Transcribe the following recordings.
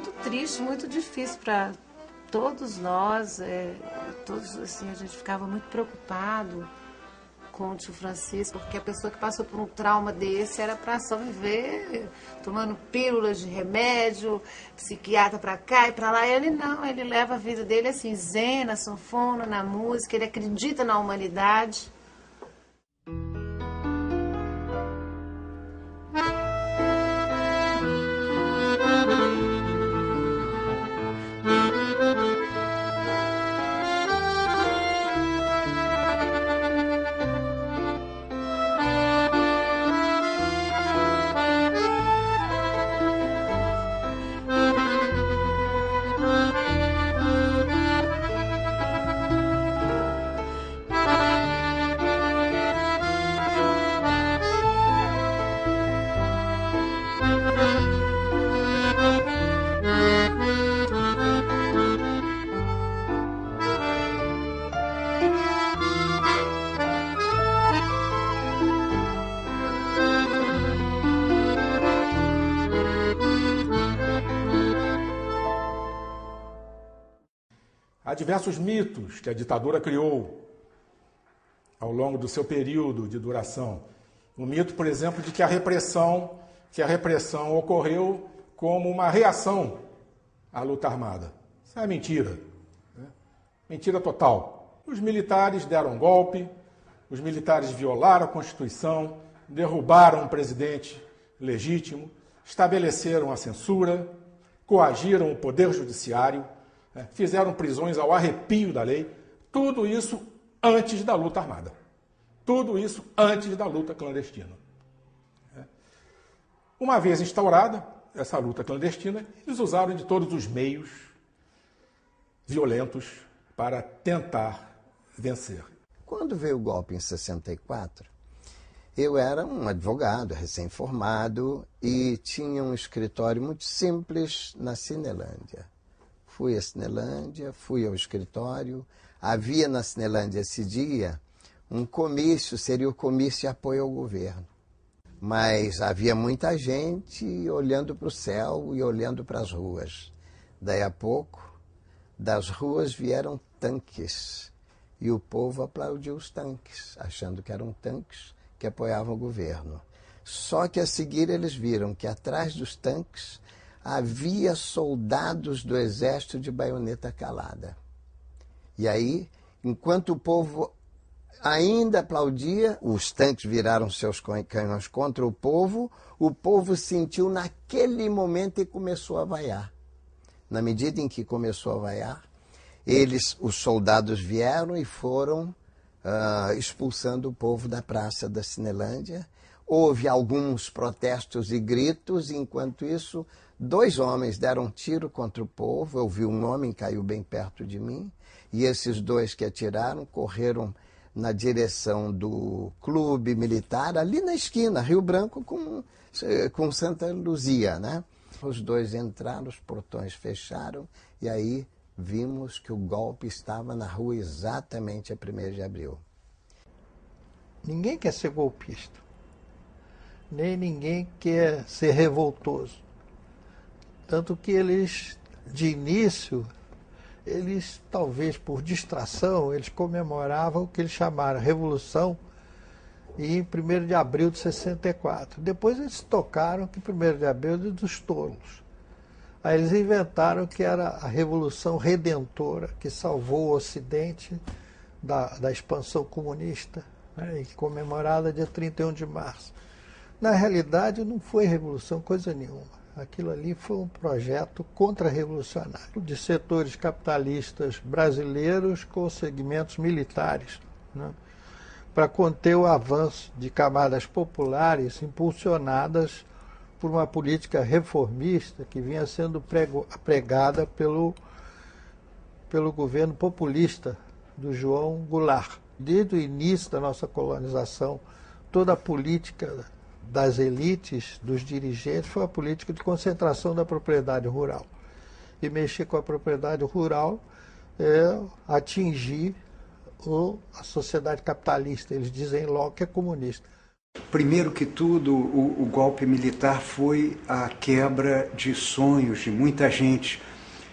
muito triste, muito difícil para todos nós. Todos, assim, a gente ficava muito preocupado com o tio Francisco, porque a pessoa que passou por um trauma desse era para só viver tomando pílulas de remédio, psiquiatra para cá e para lá. Ele não, ele leva a vida dele assim, zen, na sanfona, na música, ele acredita na humanidade. Há diversos mitos que a ditadura criou ao longo do seu período de duração. O mito, por exemplo, de que a repressão ocorreu como uma reação à luta armada. Isso é mentira. Né? Mentira total. Os militares deram um golpe, os militares violaram a Constituição, derrubaram um presidente legítimo, estabeleceram a censura, coagiram o poder judiciário, fizeram prisões ao arrepio da lei, tudo isso antes da luta armada. Tudo isso antes da luta clandestina. Uma vez instaurada essa luta clandestina, eles usaram de todos os meios violentos para tentar vencer. Quando veio o golpe em 64, eu era um advogado recém-formado e tinha um escritório muito simples na Cinelândia. Fui à Cinelândia, fui ao escritório. Havia na Cinelândia esse dia um comício, seria o comício de apoio ao governo. Mas havia muita gente olhando para o céu e olhando para as ruas. Daí a pouco, das ruas vieram tanques e o povo aplaudiu os tanques, achando que eram tanques que apoiavam o governo. Só que a seguir eles viram que atrás dos tanques havia soldados do exército de baioneta calada. E aí, enquanto o povo ainda aplaudia, os tanques viraram seus canhões contra o povo sentiu naquele momento e começou a vaiar. Na medida em que começou a vaiar, os soldados vieram e foram expulsando o povo da praça da Cinelândia. Houve alguns protestos e gritos, e enquanto isso, 2 homens deram um tiro contra o povo. Eu vi um homem caiu bem perto de mim, e esses 2 que atiraram correram na direção do clube militar, ali na esquina, Rio Branco com Santa Luzia, né? Os 2 entraram, os portões fecharam, e aí vimos que o golpe estava na rua exatamente a 1º de abril. Ninguém quer ser golpista, nem ninguém quer ser revoltoso. Tanto que eles, de início, talvez por distração, eles comemoravam o que eles chamaram Revolução em 1º de abril de 64. Depois eles tocaram que 1º de abril é dos tolos. Aí eles inventaram que era a Revolução Redentora, que salvou o Ocidente da expansão comunista, né, e comemorada dia 31 de março. Na realidade, não foi revolução coisa nenhuma. Aquilo ali foi um projeto contra-revolucionário de setores capitalistas brasileiros com segmentos militares, né, para conter o avanço de camadas populares impulsionadas por uma política reformista que vinha sendo pregada pelo governo populista do João Goulart. Desde o início da nossa colonização, toda a política das elites, dos dirigentes, foi a política de concentração da propriedade rural. E mexer com a propriedade rural é atingir a sociedade capitalista. Eles dizem logo que é comunista. Primeiro que tudo, o golpe militar foi a quebra de sonhos de muita gente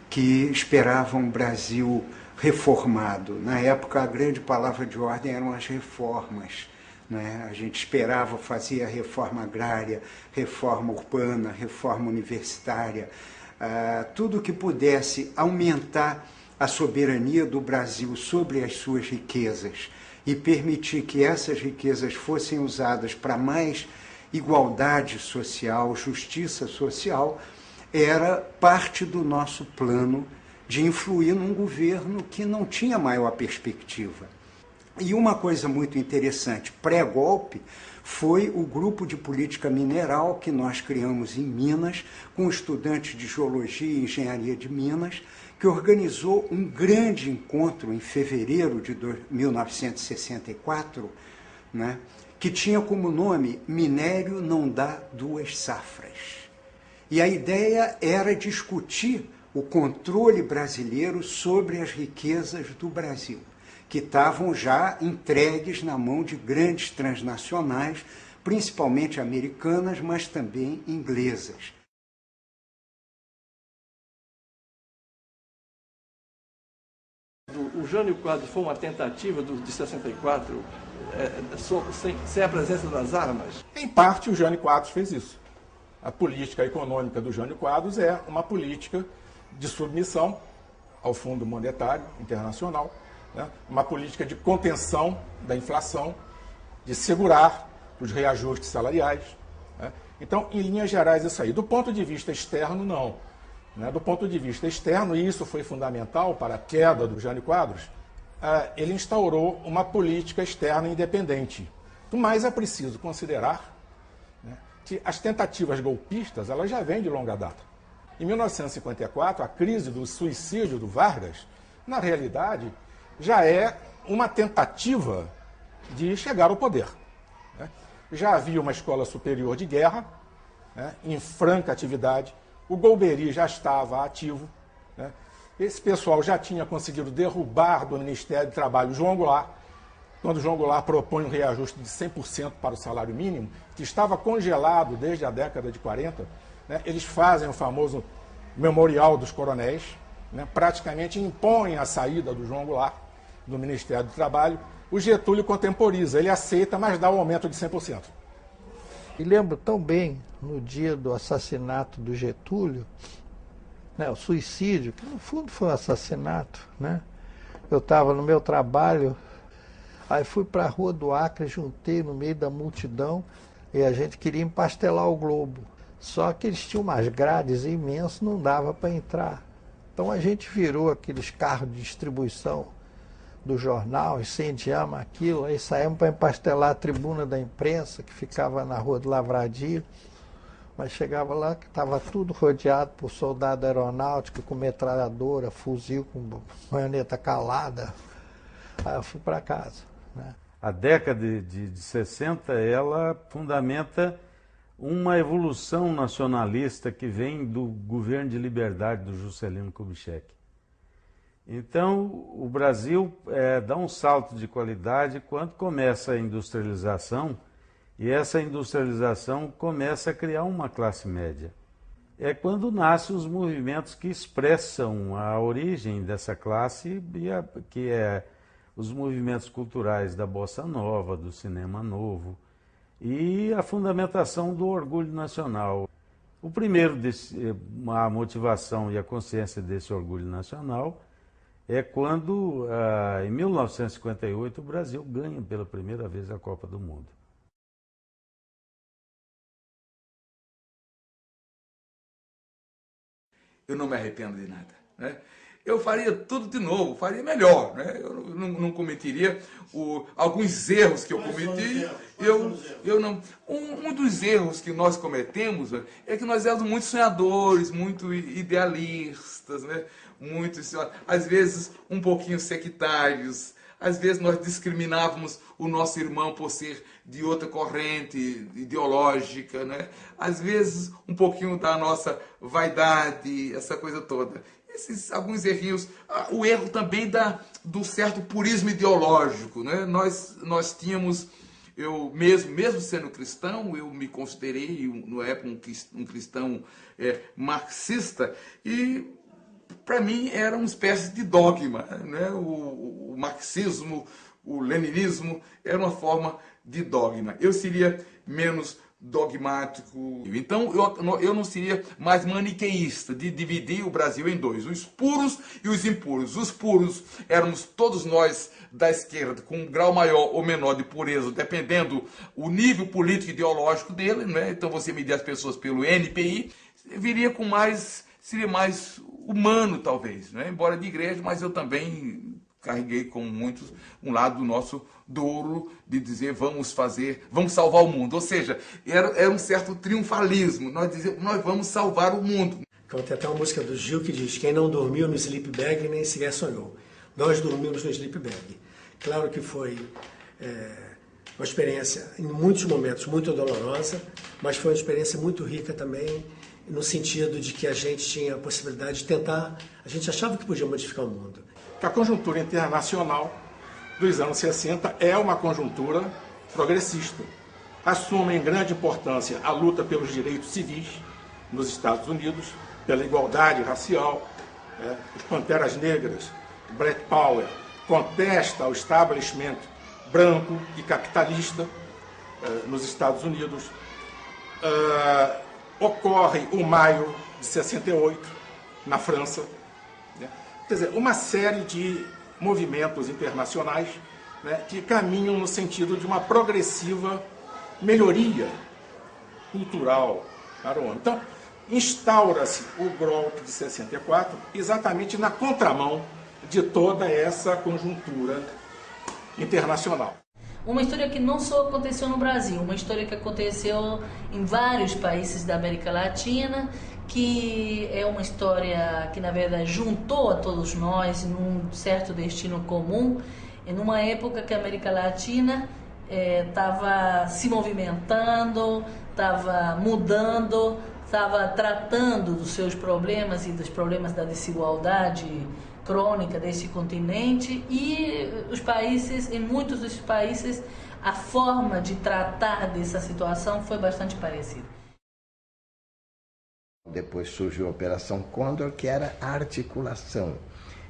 que esperava um Brasil reformado. Na época, a grande palavra de ordem eram as reformas. Né? A gente esperava, fazia reforma agrária, reforma urbana, reforma universitária, tudo que pudesse aumentar a soberania do Brasil sobre as suas riquezas e permitir que essas riquezas fossem usadas para mais igualdade social, justiça social, era parte do nosso plano de influir num governo que não tinha maior perspectiva. E uma coisa muito interessante, pré-golpe, foi o grupo de política mineral que nós criamos em Minas, com estudantes de geologia e engenharia de Minas, que organizou um grande encontro em fevereiro de 1964, né, que tinha como nome Minério Não Dá Duas Safras. E a ideia era discutir o controle brasileiro sobre as riquezas do Brasil, que estavam já entregues na mão de grandes transnacionais, principalmente americanas, mas também inglesas. O Jânio Quadros foi uma tentativa de 64, sem a presença das armas? Em parte, o Jânio Quadros fez isso. A política econômica do Jânio Quadros é uma política de submissão ao Fundo Monetário Internacional, né? Uma política de contenção da inflação, de segurar os reajustes salariais. Né? Então, em linhas gerais, isso aí. Do ponto de vista externo, não. Né? Do ponto de vista externo, e isso foi fundamental para a queda do Jânio Quadros, ele instaurou uma política externa independente. Mas é preciso considerar, né, que as tentativas golpistas elas já vêm de longa data. Em 1954, a crise do suicídio do Vargas, na realidade, já é uma tentativa de chegar ao poder. Né? Já havia uma escola superior de guerra, né, em franca atividade, o Golbery já estava ativo, né? Esse pessoal já tinha conseguido derrubar do Ministério do Trabalho João Goulart, quando João Goulart propõe um reajuste de 100% para o salário mínimo, que estava congelado desde a década de 40, né? Eles fazem o famoso Memorial dos Coronéis, né? Praticamente impõem a saída do João Goulart do Ministério do Trabalho. O Getúlio contemporiza, ele aceita, mas dá o aumento de 100%. E lembro tão bem, no dia do assassinato do Getúlio, né, o suicídio, que no fundo foi um assassinato, né? Eu estava no meu trabalho, aí fui para a Rua do Acre, juntei no meio da multidão e a gente queria empastelar o Globo. Só que eles tinham umas grades imensas, não dava para entrar. Então a gente virou aqueles carros de distribuição do jornal, incendiamos aquilo, aí saímos para empastelar a tribuna da imprensa, que ficava na Rua do Lavradio, mas chegava lá que estava tudo rodeado por soldado aeronáutico, com metralhadora, fuzil com baioneta calada. Aí eu fui para casa. Né? A década de 60, ela fundamenta uma evolução nacionalista que vem do governo de liberdade do Juscelino Kubitschek. Então, o Brasil dá um salto de qualidade quando começa a industrialização, e essa industrialização começa a criar uma classe média. É quando nascem os movimentos que expressam a origem dessa classe, que é os movimentos culturais da Bossa Nova, do Cinema Novo, e a fundamentação do orgulho nacional. O primeiro, a motivação e a consciência desse orgulho nacional, é quando, em 1958, o Brasil ganha pela primeira vez a Copa do Mundo. Eu não me arrependo de nada, né? Eu faria tudo de novo, faria melhor, né? Eu não cometeria alguns erros que eu cometi. Um dos erros que nós cometemos é que nós éramos muito sonhadores, muito idealistas, né? Às vezes um pouquinho sectários, às vezes nós discriminávamos o nosso irmão por ser de outra corrente ideológica, né? Às vezes um pouquinho da nossa vaidade, essa coisa toda. Esses alguns errinhos, o erro também do certo purismo ideológico, né? Nós tínhamos Eu mesmo sendo cristão, eu me considerei, na época, um cristão marxista, e para mim era uma espécie de dogma, né? O marxismo, o leninismo, era uma forma de dogma. Eu seria menos dogmático. Então eu não seria mais maniqueísta, de dividir o Brasil em dois, os puros e os impuros. Os puros éramos todos nós da esquerda, com um grau maior ou menor de pureza, dependendo o nível político e ideológico dele, né? Então você medir as pessoas pelo NPI, seria mais humano, talvez, né? Embora de igreja, mas eu também carreguei com muitos um lado nosso duro de dizer vamos salvar o mundo. Ou seja, era um certo triunfalismo. Nós dizemos, nós vamos salvar o mundo. Então tem até uma música do Gil que diz: quem não dormiu no sleep bag nem sequer sonhou. Nós dormimos no sleep bag. Claro que foi uma experiência, em muitos momentos, muito dolorosa, mas foi uma experiência muito rica também, no sentido de que a gente tinha a possibilidade de tentar, a gente achava que podia modificar o mundo. A conjuntura internacional dos anos 60 é uma conjuntura progressista. Assume em grande importância a luta pelos direitos civis nos Estados Unidos, pela igualdade racial, os Panteras Negras, Black Power, contesta o establishment branco e capitalista nos Estados Unidos. Ocorre o Maio de 68, na França. Quer dizer, uma série de movimentos internacionais, né, que caminham no sentido de uma progressiva melhoria cultural para o homem. Então, instaura-se o golpe de 64 exatamente na contramão de toda essa conjuntura internacional. Uma história que não só aconteceu no Brasil, uma história que aconteceu em vários países da América Latina, que é uma história que, na verdade, juntou a todos nós num certo destino comum, em uma época que a América Latina estava se movimentando, estava mudando, estava tratando dos seus problemas e dos problemas da desigualdade crônica desse continente, e os países, em muitos dos países, a forma de tratar dessa situação foi bastante parecida. Depois surgiu a Operação Condor, que era a articulação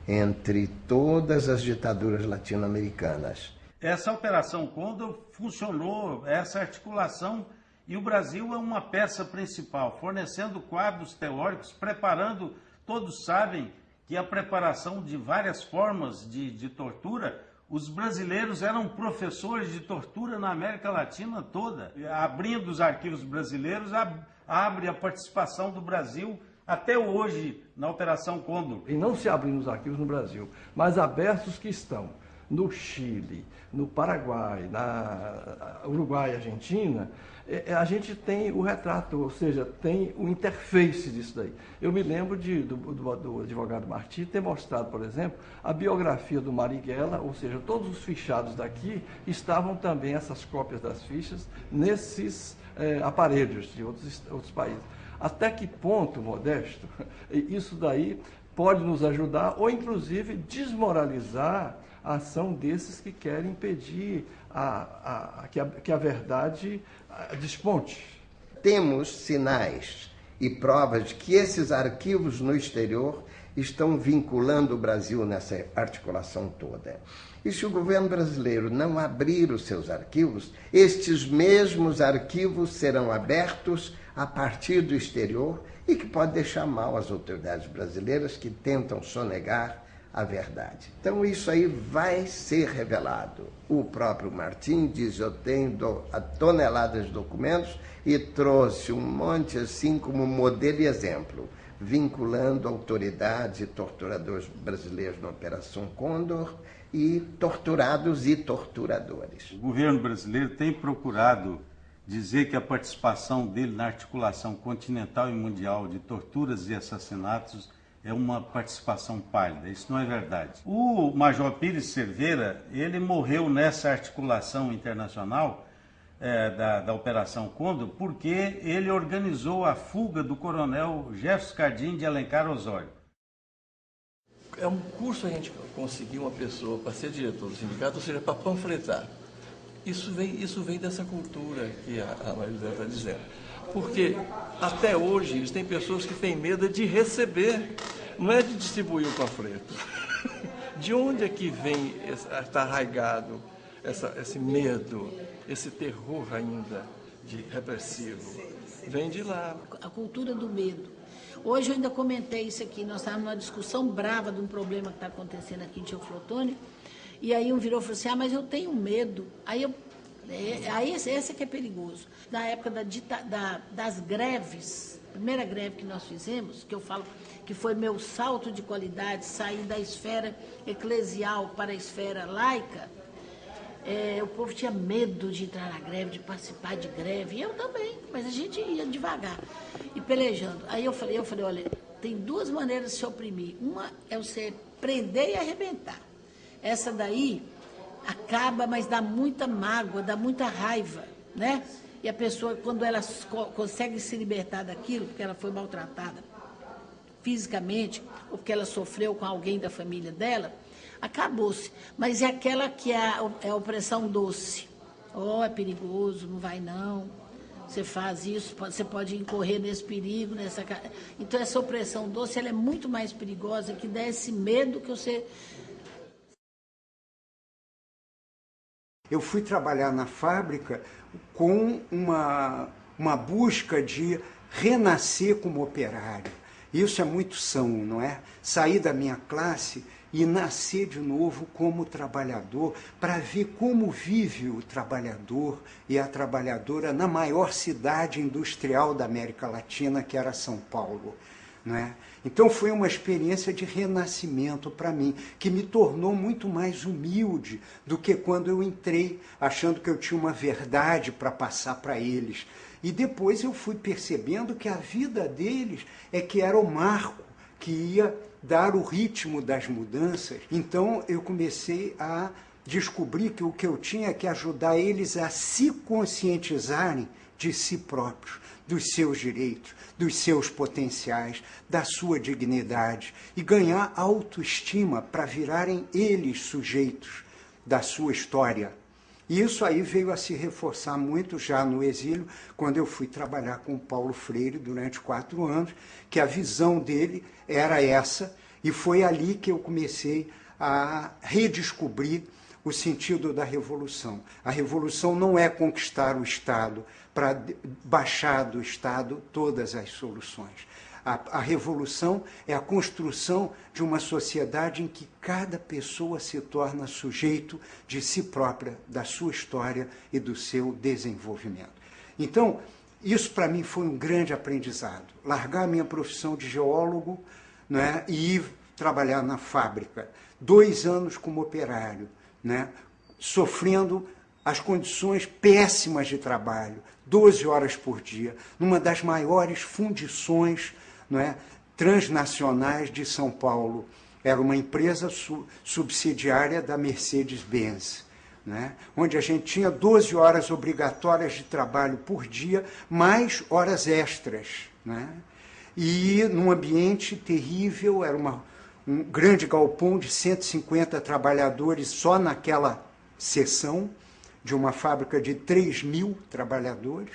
entre todas as ditaduras latino-americanas. Essa Operação Condor funcionou, essa articulação, e o Brasil é uma peça principal, fornecendo quadros teóricos, preparando, todos sabem que a preparação de várias formas de tortura, os brasileiros eram professores de tortura na América Latina toda. Abrindo os arquivos brasileiros, abre a participação do Brasil até hoje na Operação Condor. E não se abrem os arquivos no Brasil, mas abertos que estão no Chile, no Paraguai, na Uruguai e Argentina, a gente tem o retrato, ou seja, tem o interface disso daí. Eu me lembro do advogado Martí ter mostrado, por exemplo, a biografia do Marighella, ou seja, todos os fichados daqui estavam também, essas cópias das fichas, nesses aparelhos de outros países. Até que ponto, Modesto, isso daí pode nos ajudar ou, inclusive, desmoralizar a ação desses que querem impedir que a verdade desponte. Temos sinais e provas de que esses arquivos no exterior estão vinculando o Brasil nessa articulação toda. E se o governo brasileiro não abrir os seus arquivos, estes mesmos arquivos serão abertos a partir do exterior e que pode deixar mal as autoridades brasileiras que tentam sonegar a verdade. Então isso aí vai ser revelado. O próprio Martim diz: eu tenho toneladas de documentos, e trouxe um monte assim como modelo e exemplo, vinculando autoridades e torturadores brasileiros na Operação Condor e torturados e torturadores. O governo brasileiro tem procurado dizer que a participação dele na articulação continental e mundial de torturas e assassinatos é uma participação pálida. Isso não é verdade. O Major Pires Cerveira, ele morreu nessa articulação internacional da Operação Condor porque ele organizou a fuga do coronel Jefferson Cardim de Alencar Osório. É um curso a gente conseguir uma pessoa para ser diretor do sindicato, ou seja, para panfletar. Isso vem dessa cultura que a Marilda está dizendo. Porque até hoje eles têm pessoas que têm medo de receber, não é de distribuir o panfleto. De onde é que vem, está arraigado esse medo, esse terror ainda repressivo? Vem de lá. A cultura do medo. Hoje eu ainda comentei isso aqui, nós estávamos numa discussão brava de um problema que está acontecendo aqui em Teoflotone, e aí um virou e falou assim, mas eu tenho medo. Aí esse que é perigoso. Na época das greves, a primeira greve que nós fizemos, que eu falo que foi meu salto de qualidade, sair da esfera eclesial para a esfera laica, o povo tinha medo de entrar na greve, de participar de greve, e eu também, mas a gente ia devagar e pelejando. Aí eu falei, olha, tem duas maneiras de se oprimir. Uma é você prender e arrebentar. Essa daí acaba, mas dá muita mágoa, dá muita raiva, né? E a pessoa, quando ela consegue se libertar daquilo, porque ela foi maltratada fisicamente, ou porque ela sofreu com alguém da família dela, acabou-se. Mas é aquela que é a opressão doce. É perigoso, não vai não. Você faz isso, você pode incorrer nesse perigo, nessa... Então, essa opressão doce, ela é muito mais perigosa, que dá esse medo que você... Eu fui trabalhar na fábrica com uma busca de renascer como operário. Isso é muito são, não é? Sair da minha classe e nascer de novo como trabalhador, para ver como vive o trabalhador e a trabalhadora na maior cidade industrial da América Latina, que era São Paulo. Não é? Então foi uma experiência de renascimento para mim, que me tornou muito mais humilde do que quando eu entrei, achando que eu tinha uma verdade para passar para eles. E depois eu fui percebendo que a vida deles é que era o marco que ia dar o ritmo das mudanças. Então eu comecei a descobrir que o que eu tinha é que ajudar eles a se conscientizarem de si próprios, dos seus direitos, dos seus potenciais, da sua dignidade e ganhar autoestima para virarem eles sujeitos da sua história. E isso aí veio a se reforçar muito já no exílio, quando eu fui trabalhar com Paulo Freire durante 4 anos, que a visão dele era essa, e foi ali que eu comecei a redescobrir o sentido da revolução. A revolução não é conquistar o Estado, para baixar do Estado todas as soluções. A revolução é a construção de uma sociedade em que cada pessoa se torna sujeito de si própria, da sua história e do seu desenvolvimento. Então, isso para mim foi um grande aprendizado. Largar a minha profissão de geólogo, né, e ir trabalhar na fábrica. 2 anos como operário, né, sofrendo as condições péssimas de trabalho, 12 horas por dia, numa das maiores fundições, não é, transnacionais de São Paulo. Era uma empresa subsidiária da Mercedes-Benz, né, onde a gente tinha 12 horas obrigatórias de trabalho por dia, mais horas extras. Né, e num ambiente terrível, era um grande galpão de 150 trabalhadores só naquela seção, de uma fábrica de 3.000 trabalhadores.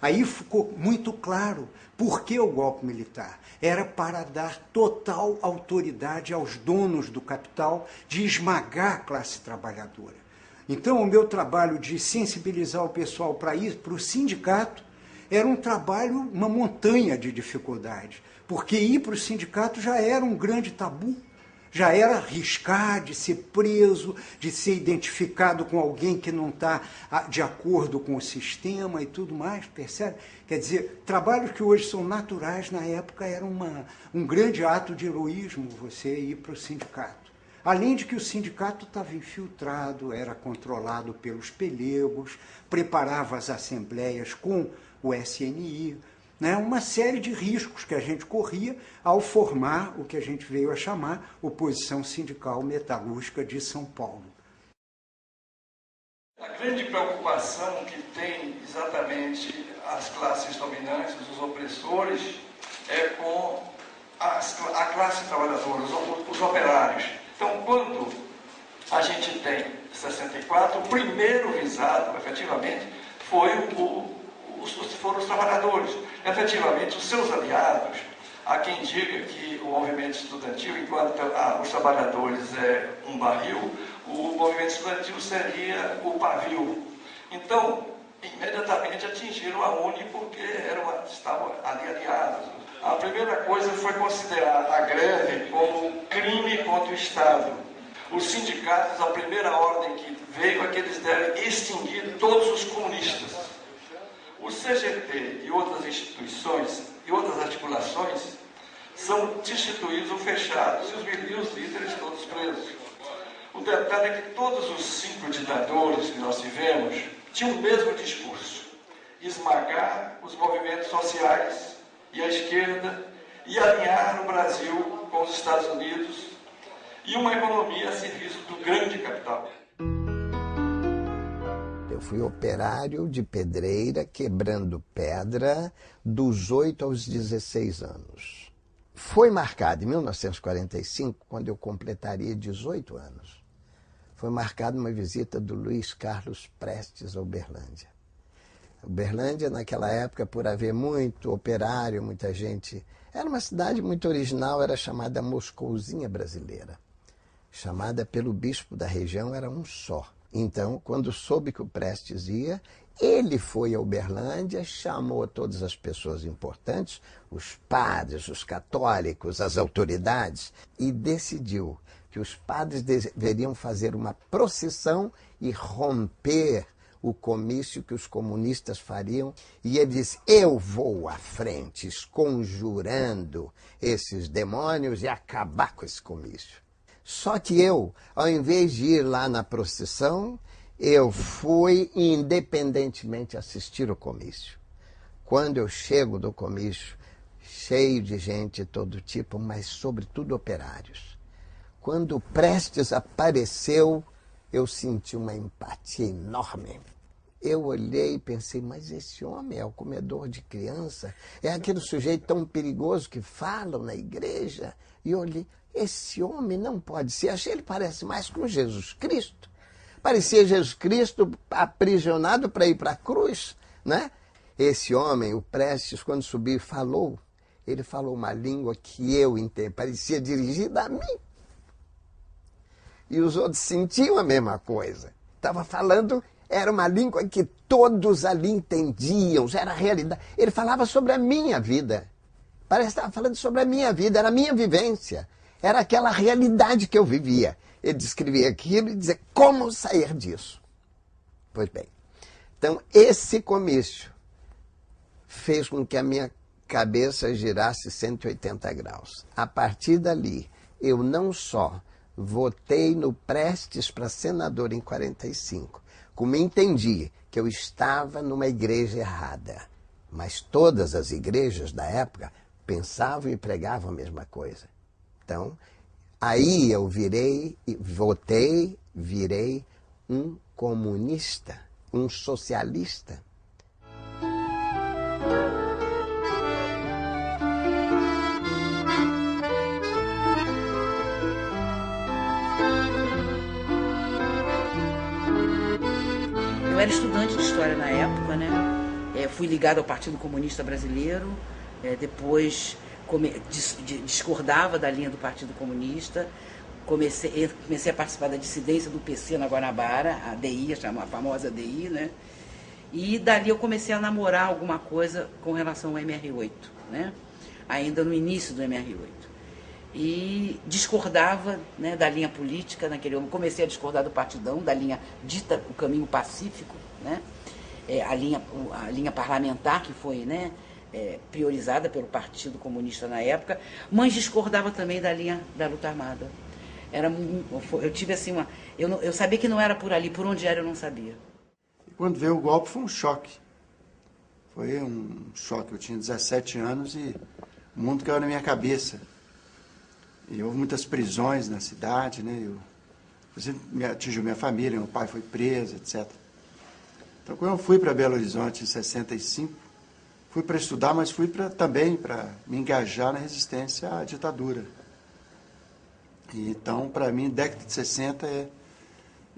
Aí ficou muito claro por que o golpe militar. Era para dar total autoridade aos donos do capital de esmagar a classe trabalhadora. Então, o meu trabalho de sensibilizar o pessoal para isso, para o sindicato, era um trabalho, uma montanha de dificuldades, porque ir para o sindicato já era um grande tabu. Já era arriscar de ser preso, de ser identificado com alguém que não está de acordo com o sistema e tudo mais, percebe? Quer dizer, trabalhos que hoje são naturais, na época era um grande ato de heroísmo você ir para o sindicato. Além de que o sindicato estava infiltrado, era controlado pelos pelegos, preparava as assembleias com o SNI, né, uma série de riscos que a gente corria ao formar o que a gente veio a chamar Oposição Sindical Metalúrgica de São Paulo. A grande preocupação que tem exatamente as classes dominantes, os opressores, é com a classe trabalhadora, os operários. Então, quando a gente tem, em 64, o primeiro visado, efetivamente, foram os trabalhadores. Efetivamente, os seus aliados, há quem diga que o movimento estudantil, enquanto os trabalhadores é um barril, o movimento estudantil seria o pavio. Então, imediatamente atingiram a UNE porque estavam ali aliados. A primeira coisa foi considerar a greve como um crime contra o Estado. Os sindicatos, a primeira ordem que veio é que eles devem extinguir todos os comunistas. O CGT e outras instituições e outras articulações são destituídos ou fechados e os líderes todos presos. O detalhe é que todos os 5 ditadores que nós tivemos tinham o mesmo discurso: esmagar os movimentos sociais e a esquerda e alinhar o Brasil com os Estados Unidos e uma economia a serviço do grande capital. Eu fui operário de pedreira, quebrando pedra, dos 8 aos 16 anos. Foi marcado, em 1945, quando eu completaria 18 anos, foi marcada uma visita do Luiz Carlos Prestes a Uberlândia. Uberlândia, naquela época, por haver muito operário, muita gente, era uma cidade muito original, era chamada Moscouzinha Brasileira. Chamada pelo bispo da região, era um só. Então, quando soube que o Prestes ia, ele foi a Uberlândia, chamou todas as pessoas importantes, os padres, os católicos, as autoridades, e decidiu que os padres deveriam fazer uma procissão e romper o comício que os comunistas fariam. E ele disse: eu vou à frente, conjurando esses demônios e acabar com esse comício. Só que eu, ao invés de ir lá na procissão, eu fui independentemente assistir o comício. Quando eu chego do comício, cheio de gente de todo tipo, mas sobretudo operários. Quando o Prestes apareceu, eu senti uma empatia enorme. Eu olhei e pensei: mas esse homem é o comedor de criança? É aquele sujeito tão perigoso que falam na igreja? E eu olhei: esse homem não pode ser. Achei ele parece mais com Jesus Cristo. Parecia Jesus Cristo aprisionado para ir para a cruz, né? Esse homem, o Prestes, quando subiu e falou, ele falou uma língua que eu entendi, parecia dirigida a mim. E os outros sentiam a mesma coisa. Estava falando, era uma língua que todos ali entendiam, era a realidade. Ele falava sobre a minha vida. Parece que estava falando sobre a minha vida, era a minha vivência. Era aquela realidade que eu vivia. Ele descrevia aquilo e dizia como sair disso. Pois bem, então esse comício fez com que a minha cabeça girasse 180 graus. A partir dali, eu não só votei no Prestes para senador em 45, como entendi que eu estava numa igreja errada. Mas todas as igrejas da época pensavam e pregavam a mesma coisa. Então, aí eu virei um comunista, um socialista. Eu era estudante de História na época, né? Fui ligado ao Partido Comunista Brasileiro, depois discordava da linha do Partido Comunista, comecei a participar da dissidência do PC na Guanabara, a DI, a famosa DI, né? E dali eu comecei a namorar alguma coisa com relação ao MR8, né? Ainda no início do MR8. E discordava, né, da linha política naquele momento. Comecei a discordar do Partidão, da linha dita o caminho pacífico, né? A linha parlamentar que foi, né, priorizada pelo Partido Comunista na época, mas discordava também da linha da luta armada. Eu tive assim eu sabia que não era por ali, por onde era eu não sabia. E quando veio o golpe foi um choque. Foi um choque. Eu tinha 17 anos e o mundo caiu na minha cabeça. E houve muitas prisões na cidade, né? Me atingiu minha família, meu pai foi preso, etc. Então, quando eu fui para Belo Horizonte em 65, fui para estudar, mas fui também para me engajar na resistência à ditadura. E, então, para mim, década de 60 é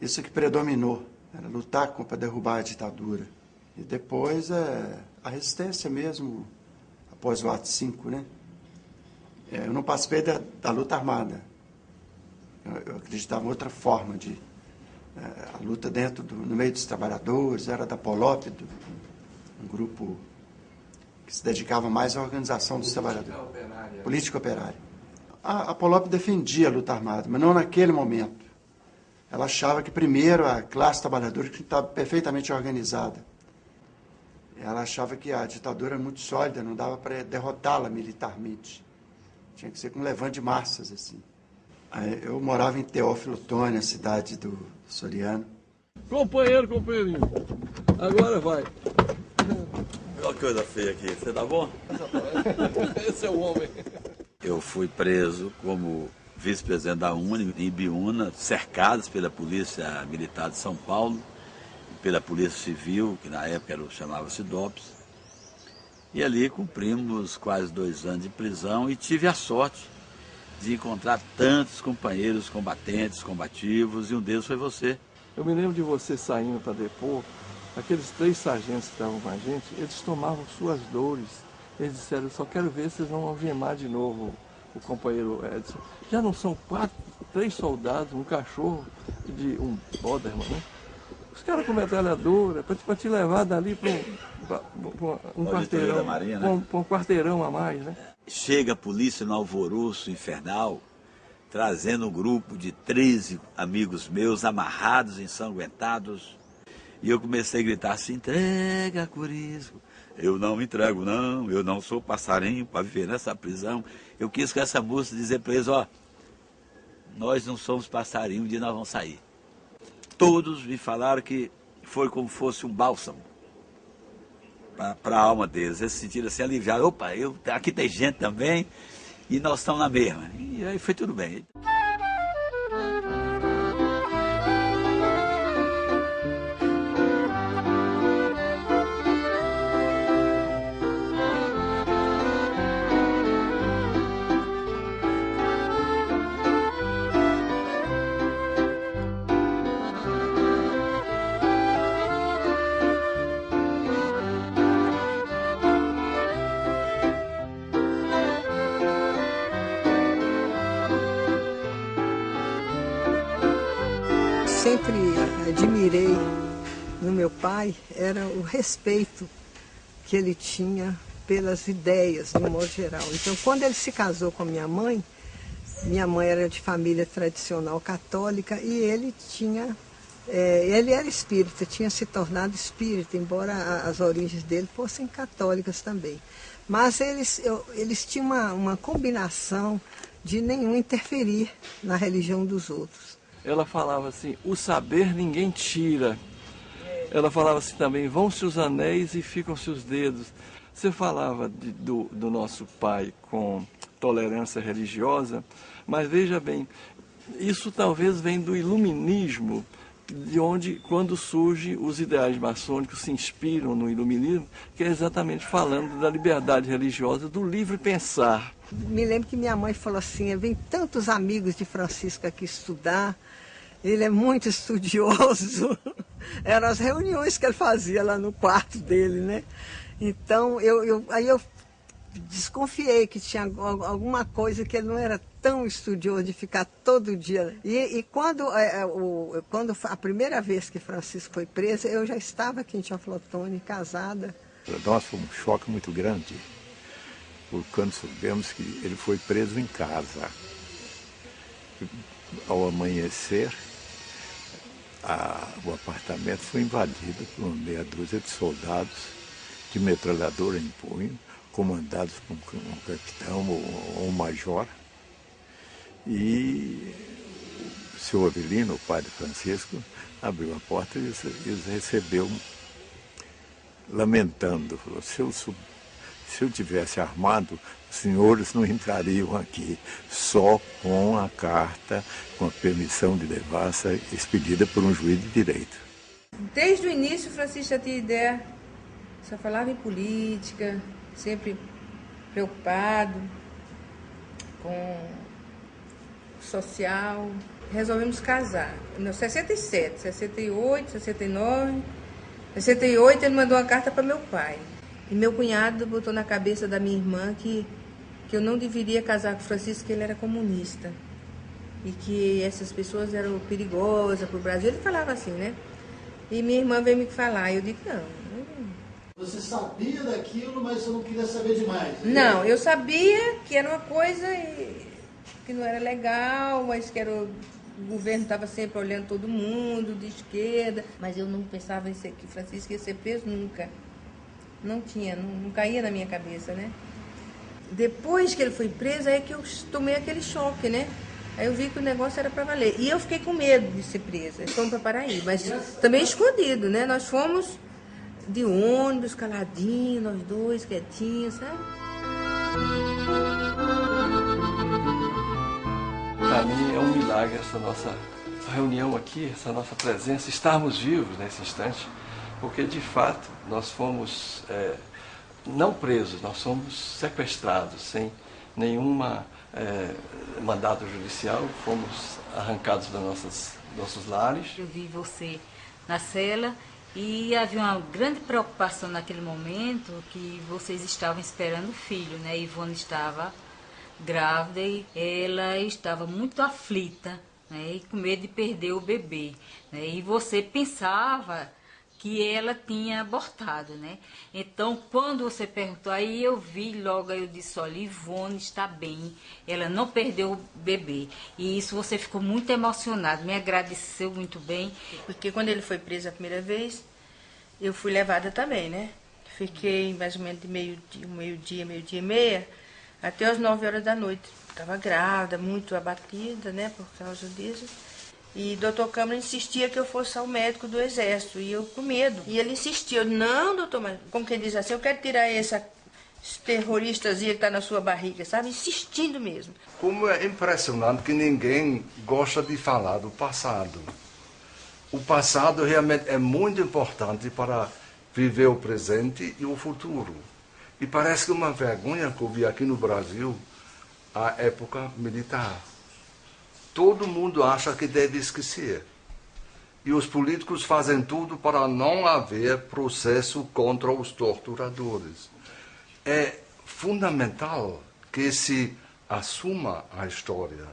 isso que predominou, era lutar para derrubar a ditadura. E depois a resistência mesmo, após o ato 5, né? Eu não participei da luta armada. Eu acreditava em outra forma de... a luta no meio dos trabalhadores, era da Polop, um grupo que se dedicava mais à organização dos trabalhadores. Política operária. A Polop defendia a luta armada, mas não naquele momento. Ela achava que primeiro a classe trabalhadora que estava perfeitamente organizada. Ela achava que a ditadura era muito sólida, não dava para derrotá-la militarmente. Tinha que ser com um levante de massas, assim. Eu morava em Teófilo Otoni, a cidade do Soriano. Companheirinho, agora vai. Olha que coisa feia aqui, você tá bom? Esse é o homem. Eu fui preso como vice-presidente da UNE, em Ibiúna, cercados pela Polícia Militar de São Paulo, pela Polícia Civil, que na época chamava-se DOPS. E ali cumprimos quase 2 anos de prisão e tive a sorte de encontrar tantos companheiros combatentes, combativos, e um deles foi você. Eu me lembro de você saindo para depor, aqueles 3 sargentos que estavam com a gente, eles tomavam suas dores. Eles disseram, só quero ver se vocês vão algemar de novo o companheiro Edson. Já não são 3 soldados, um cachorro de um Boderman, né? Os caras com metralhadora, para te levar dali para um quarteirão, da Marinha, né? Pra um quarteirão a mais, né? Chega a polícia no alvoroço infernal, trazendo um grupo de 13 amigos meus, amarrados, ensanguentados. E eu comecei a gritar assim, entrega, Corisco. Eu não me entrego, não. Eu não sou passarinho para viver nessa prisão. Eu quis com essa música dizer para eles, ó, nós não somos passarinho, um dia nós vamos sair. Todos me falaram que foi como fosse um bálsamo para a alma deles. Eles se sentiram assim aliviados. Opa, aqui tem gente também e nós estamos na mesma. E aí foi tudo bem. Sempre admirei no meu pai era o respeito que ele tinha pelas ideias, de um modo geral. Então, quando ele se casou com minha mãe era de família tradicional católica e ele era espírita, tinha se tornado espírita, embora as origens dele fossem católicas também. Mas eles tinham uma combinação de nenhum interferir na religião dos outros. Ela falava assim, o saber ninguém tira. Ela falava assim também, vão-se os anéis e ficam-se os dedos. Você falava do nosso pai com tolerância religiosa, mas veja bem, isso talvez vem do iluminismo, de onde, quando surgem os ideais maçônicos, se inspiram no iluminismo, que é exatamente falando da liberdade religiosa, do livre pensar. Me lembro que minha mãe falou assim, vem tantos amigos de Francisco aqui estudar, ele é muito estudioso. Eram as reuniões que ele fazia lá no quarto dele, né? Então, aí eu desconfiei que tinha alguma coisa que ele não era tão estudioso de ficar todo dia. E quando a primeira vez que Francisco foi preso, eu já estava aqui em Teófilo Otoni, casada. Nós foi um choque muito grande, porque quando soubemos que ele foi preso em casa. Ao amanhecer, o apartamento foi invadido por uma meia dúzia de soldados de metralhadora em punho, comandados por um capitão ou um major. E o senhor Avelino, o pai de Francisco, abriu a porta e os recebeu lamentando. Falou, se eu tivesse armado, os senhores não entrariam aqui, só com a carta, com a permissão de devassa expedida por um juiz de direito. Desde o início, Francisco já tinha ideia, só falava em política, sempre preocupado com social. Resolvemos casar. Em 67, 68, 69, 68 ele mandou uma carta para meu pai. E meu cunhado botou na cabeça da minha irmã que eu não deveria casar com o Francisco, que ele era comunista. E que essas pessoas eram perigosas para o Brasil. Ele falava assim, né? E minha irmã veio me falar, e eu digo, não. Você sabia daquilo, mas você não queria saber demais. Não, eu sabia que era uma coisa que não era legal, mas que o governo estava sempre olhando todo mundo, de esquerda. Mas eu não pensava em ser que Francisco ia ser preso nunca. Não tinha, não caía na minha cabeça, né? Depois que ele foi preso, aí é que eu tomei aquele choque, né? Aí eu vi que o negócio era para valer. E eu fiquei com medo de ser presa. Fomos para Paraíba, mas também escondido, né? Nós fomos de ônibus, caladinho, nós dois, quietinhos, sabe? Para mim é um milagre essa nossa reunião aqui, essa nossa presença, estarmos vivos nesse instante, porque de fato nós fomos não presos, nós fomos sequestrados, sem nenhuma mandato judicial, fomos arrancados dos nossos lares. Eu vi você na cela e havia uma grande preocupação naquele momento que vocês estavam esperando o filho, né? Ivone estava grávida e ela estava muito aflita, né? E com medo de perder o bebê, né? E você pensava que ela tinha abortado, né? Então, quando você perguntou, aí eu vi logo, aí eu disse, olha, Ivone está bem, ela não perdeu o bebê. E isso você ficou muito emocionado, me agradeceu muito bem. Porque quando ele foi preso a primeira vez, eu fui levada também, né? Fiquei mais ou menos de meio-dia e meia, até as 9 horas da noite. Estava grávida, muito abatida, né, por causa disso. E o doutor Câmara insistia que eu fosse ao médico do Exército, e eu com medo. E ele insistia, eu, não, doutor, mas como quem diz assim, eu quero tirar esse terroristazinha que está na sua barriga, sabe? Insistindo mesmo. Como é impressionante que ninguém gosta de falar do passado. O passado realmente é muito importante para viver o presente e o futuro. E parece que uma vergonha que eu vi aqui no Brasil, a época militar. Todo mundo acha que deve esquecer. E os políticos fazem tudo para não haver processo contra os torturadores. É fundamental que se assuma a história.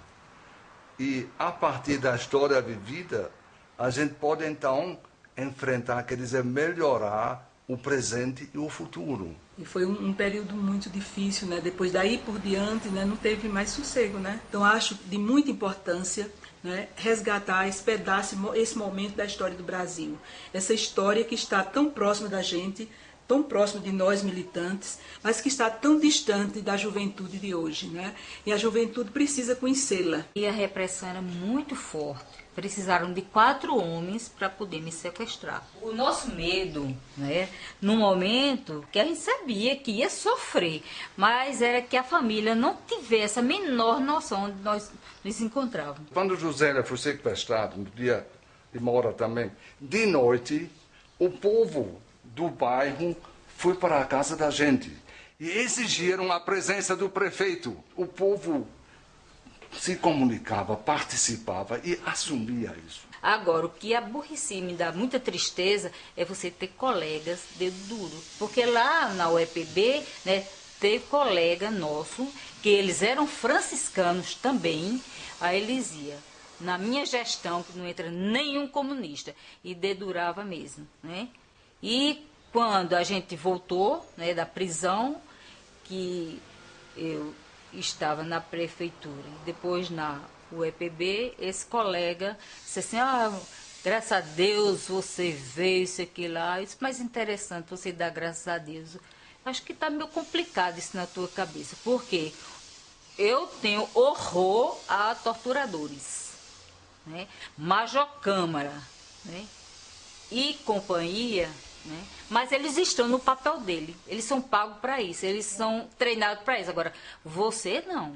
E a partir da história vivida, a gente pode então enfrentar, quer dizer, melhorar o presente e o futuro. E foi um período muito difícil, né? Depois daí por diante, né, não teve mais sossego, né? Então acho de muita importância, né, resgatar esse momento da história do Brasil. Essa história que está tão próxima da gente, tão próximo de nós militantes, mas que está tão distante da juventude de hoje, né? E a juventude precisa conhecê-la. E a repressão era muito forte. Precisaram de 4 homens para poder me sequestrar. O nosso medo, né, no momento que a gente sabia que ia sofrer, mas era que a família não tivesse a menor noção onde nós nos encontrávamos. Quando José foi sequestrado, no dia de Moura também, de noite, o povo do bairro foi para a casa da gente e exigiram a presença do prefeito. O povo se comunicava, participava e assumia isso. Agora, o que aborrecia e me dá muita tristeza é você ter colegas dedo duro. Porque lá na UEPB, né, teve colega nosso, que eles eram franciscanos também, aí eles iam. Na minha gestão, que não entra nenhum comunista, e dedurava mesmo, né? E quando a gente voltou, né, da prisão, que eu estava na prefeitura, depois na UEPB, esse colega disse assim, graças a Deus você veio, isso aqui lá, isso é mais interessante, você dá graças a Deus. Acho que está meio complicado isso na tua cabeça, porque eu tenho horror a torturadores, né? Major Câmara, né, e companhia, né? Mas eles estão no papel dele, eles são pagos para isso, eles são treinados para isso. Agora, você não,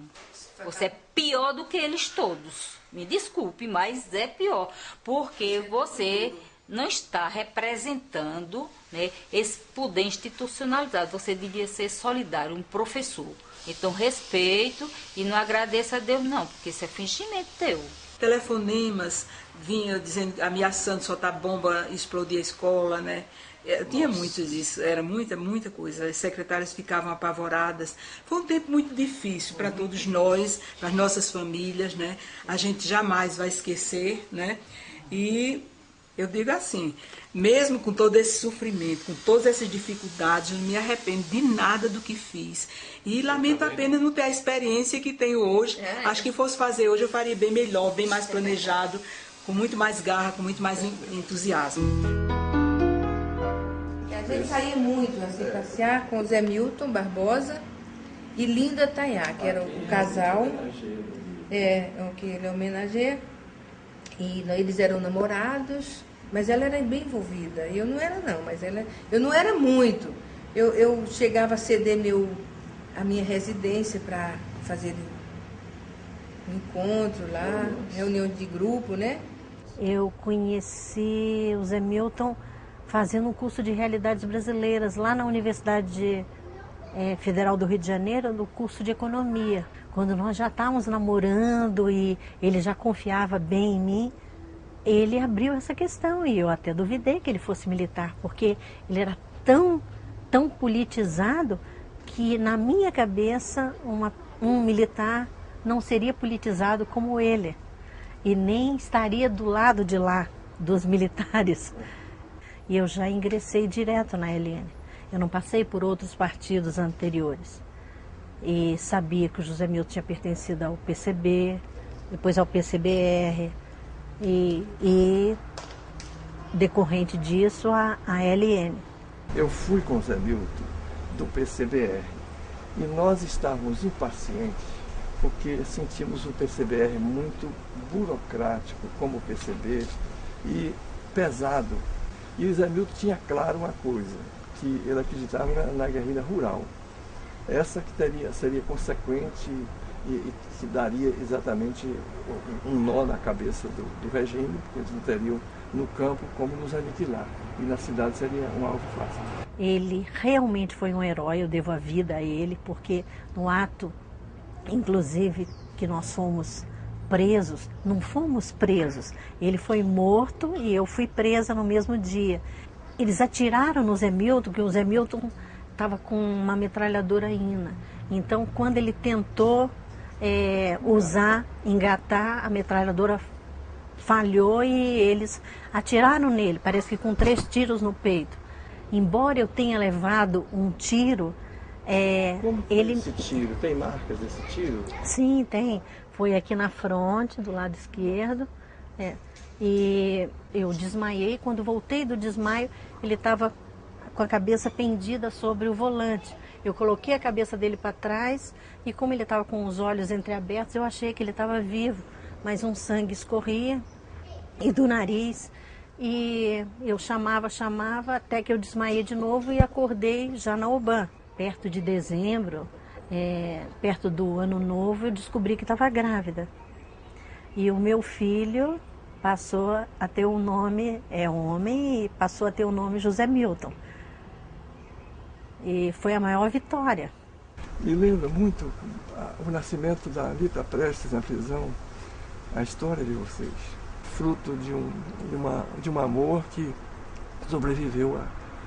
você é pior do que eles todos, me desculpe, mas é pior, porque você não está representando, né, esse poder institucionalizado. Você devia ser solidário, um professor, Então respeito e não agradeço a Deus não, porque isso é fingimento teu. Telefonemas vinha dizendo, ameaçando soltar bomba, explodir a escola, né? Tinha muito disso, era muita coisa. As secretárias ficavam apavoradas. Foi um tempo muito difícil para todos nós, para as nossas famílias, né? A gente jamais vai esquecer, né? E eu digo assim, mesmo com todo esse sofrimento, com todas essas dificuldades, eu não me arrependo de nada do que fiz. E lamento apenas não ter a experiência que tenho hoje. Acho que fosse fazer hoje eu faria bem melhor, bem mais planejado, com muito mais garra, com muito mais entusiasmo. A gente saía muito assim, passear com o Zé Milton Barbosa e Linda Tayá, que era o casal que ele homenageia. E eles eram namorados, mas ela era bem envolvida. Eu não era não, mas eu não era muito. Eu chegava a ceder a minha residência para fazer um encontro lá, reunião de grupo, né? Eu conheci o Zé Milton fazendo um curso de realidades brasileiras lá na Universidade Federal do Rio de Janeiro, no curso de economia. Quando nós já estávamos namorando e ele já confiava bem em mim, ele abriu essa questão e eu até duvidei que ele fosse militar, porque ele era tão politizado que na minha cabeça um militar não seria politizado como ele e nem estaria do lado de lá dos militares. E eu já ingressei direto na LN. Eu não passei por outros partidos anteriores. E sabia que o José Milton tinha pertencido ao PCB, depois ao PCBR, e decorrente disso, a LN. Eu fui com o Zé Milton do PCBR e nós estávamos impacientes porque sentimos o PCBR muito burocrático, como o PCB, e pesado. E o Zé Milton tinha claro uma coisa, que ele acreditava na guerrilha rural. Essa que seria consequente e que daria exatamente um nó na cabeça do regime, porque eles não teriam no campo como nos aniquilar. E na cidade seria um alvo fácil. Ele realmente foi um herói, eu devo a vida a ele, porque no ato, inclusive, que nós fomos presos, não fomos presos. Ele foi morto e eu fui presa no mesmo dia. Eles atiraram no Zé Milton, que o Zé Milton estava com uma metralhadora INA. Então, quando ele tentou engatar, a metralhadora falhou e eles atiraram nele, parece que com 3 tiros no peito. Embora eu tenha levado um tiro... Como foi esse tiro? Tem marcas desse tiro? Sim, tem. Foi aqui na fronte, do lado esquerdo. E eu desmaiei. Quando voltei do desmaio, ele estava com a cabeça pendida sobre o volante. Eu coloquei a cabeça dele para trás e como ele estava com os olhos entreabertos, eu achei que ele estava vivo. Mas um sangue escorria e do nariz. E eu chamava, até que eu desmaiei de novo e acordei já na UBAN. Perto de dezembro, perto do ano novo, eu descobri que estava grávida. E o meu filho passou a ter o nome, é homem, e passou a ter o nome José Milton. E foi a maior vitória. Me lembra muito o nascimento da Anita Prestes na prisão, a história de vocês. Fruto de um amor que sobreviveu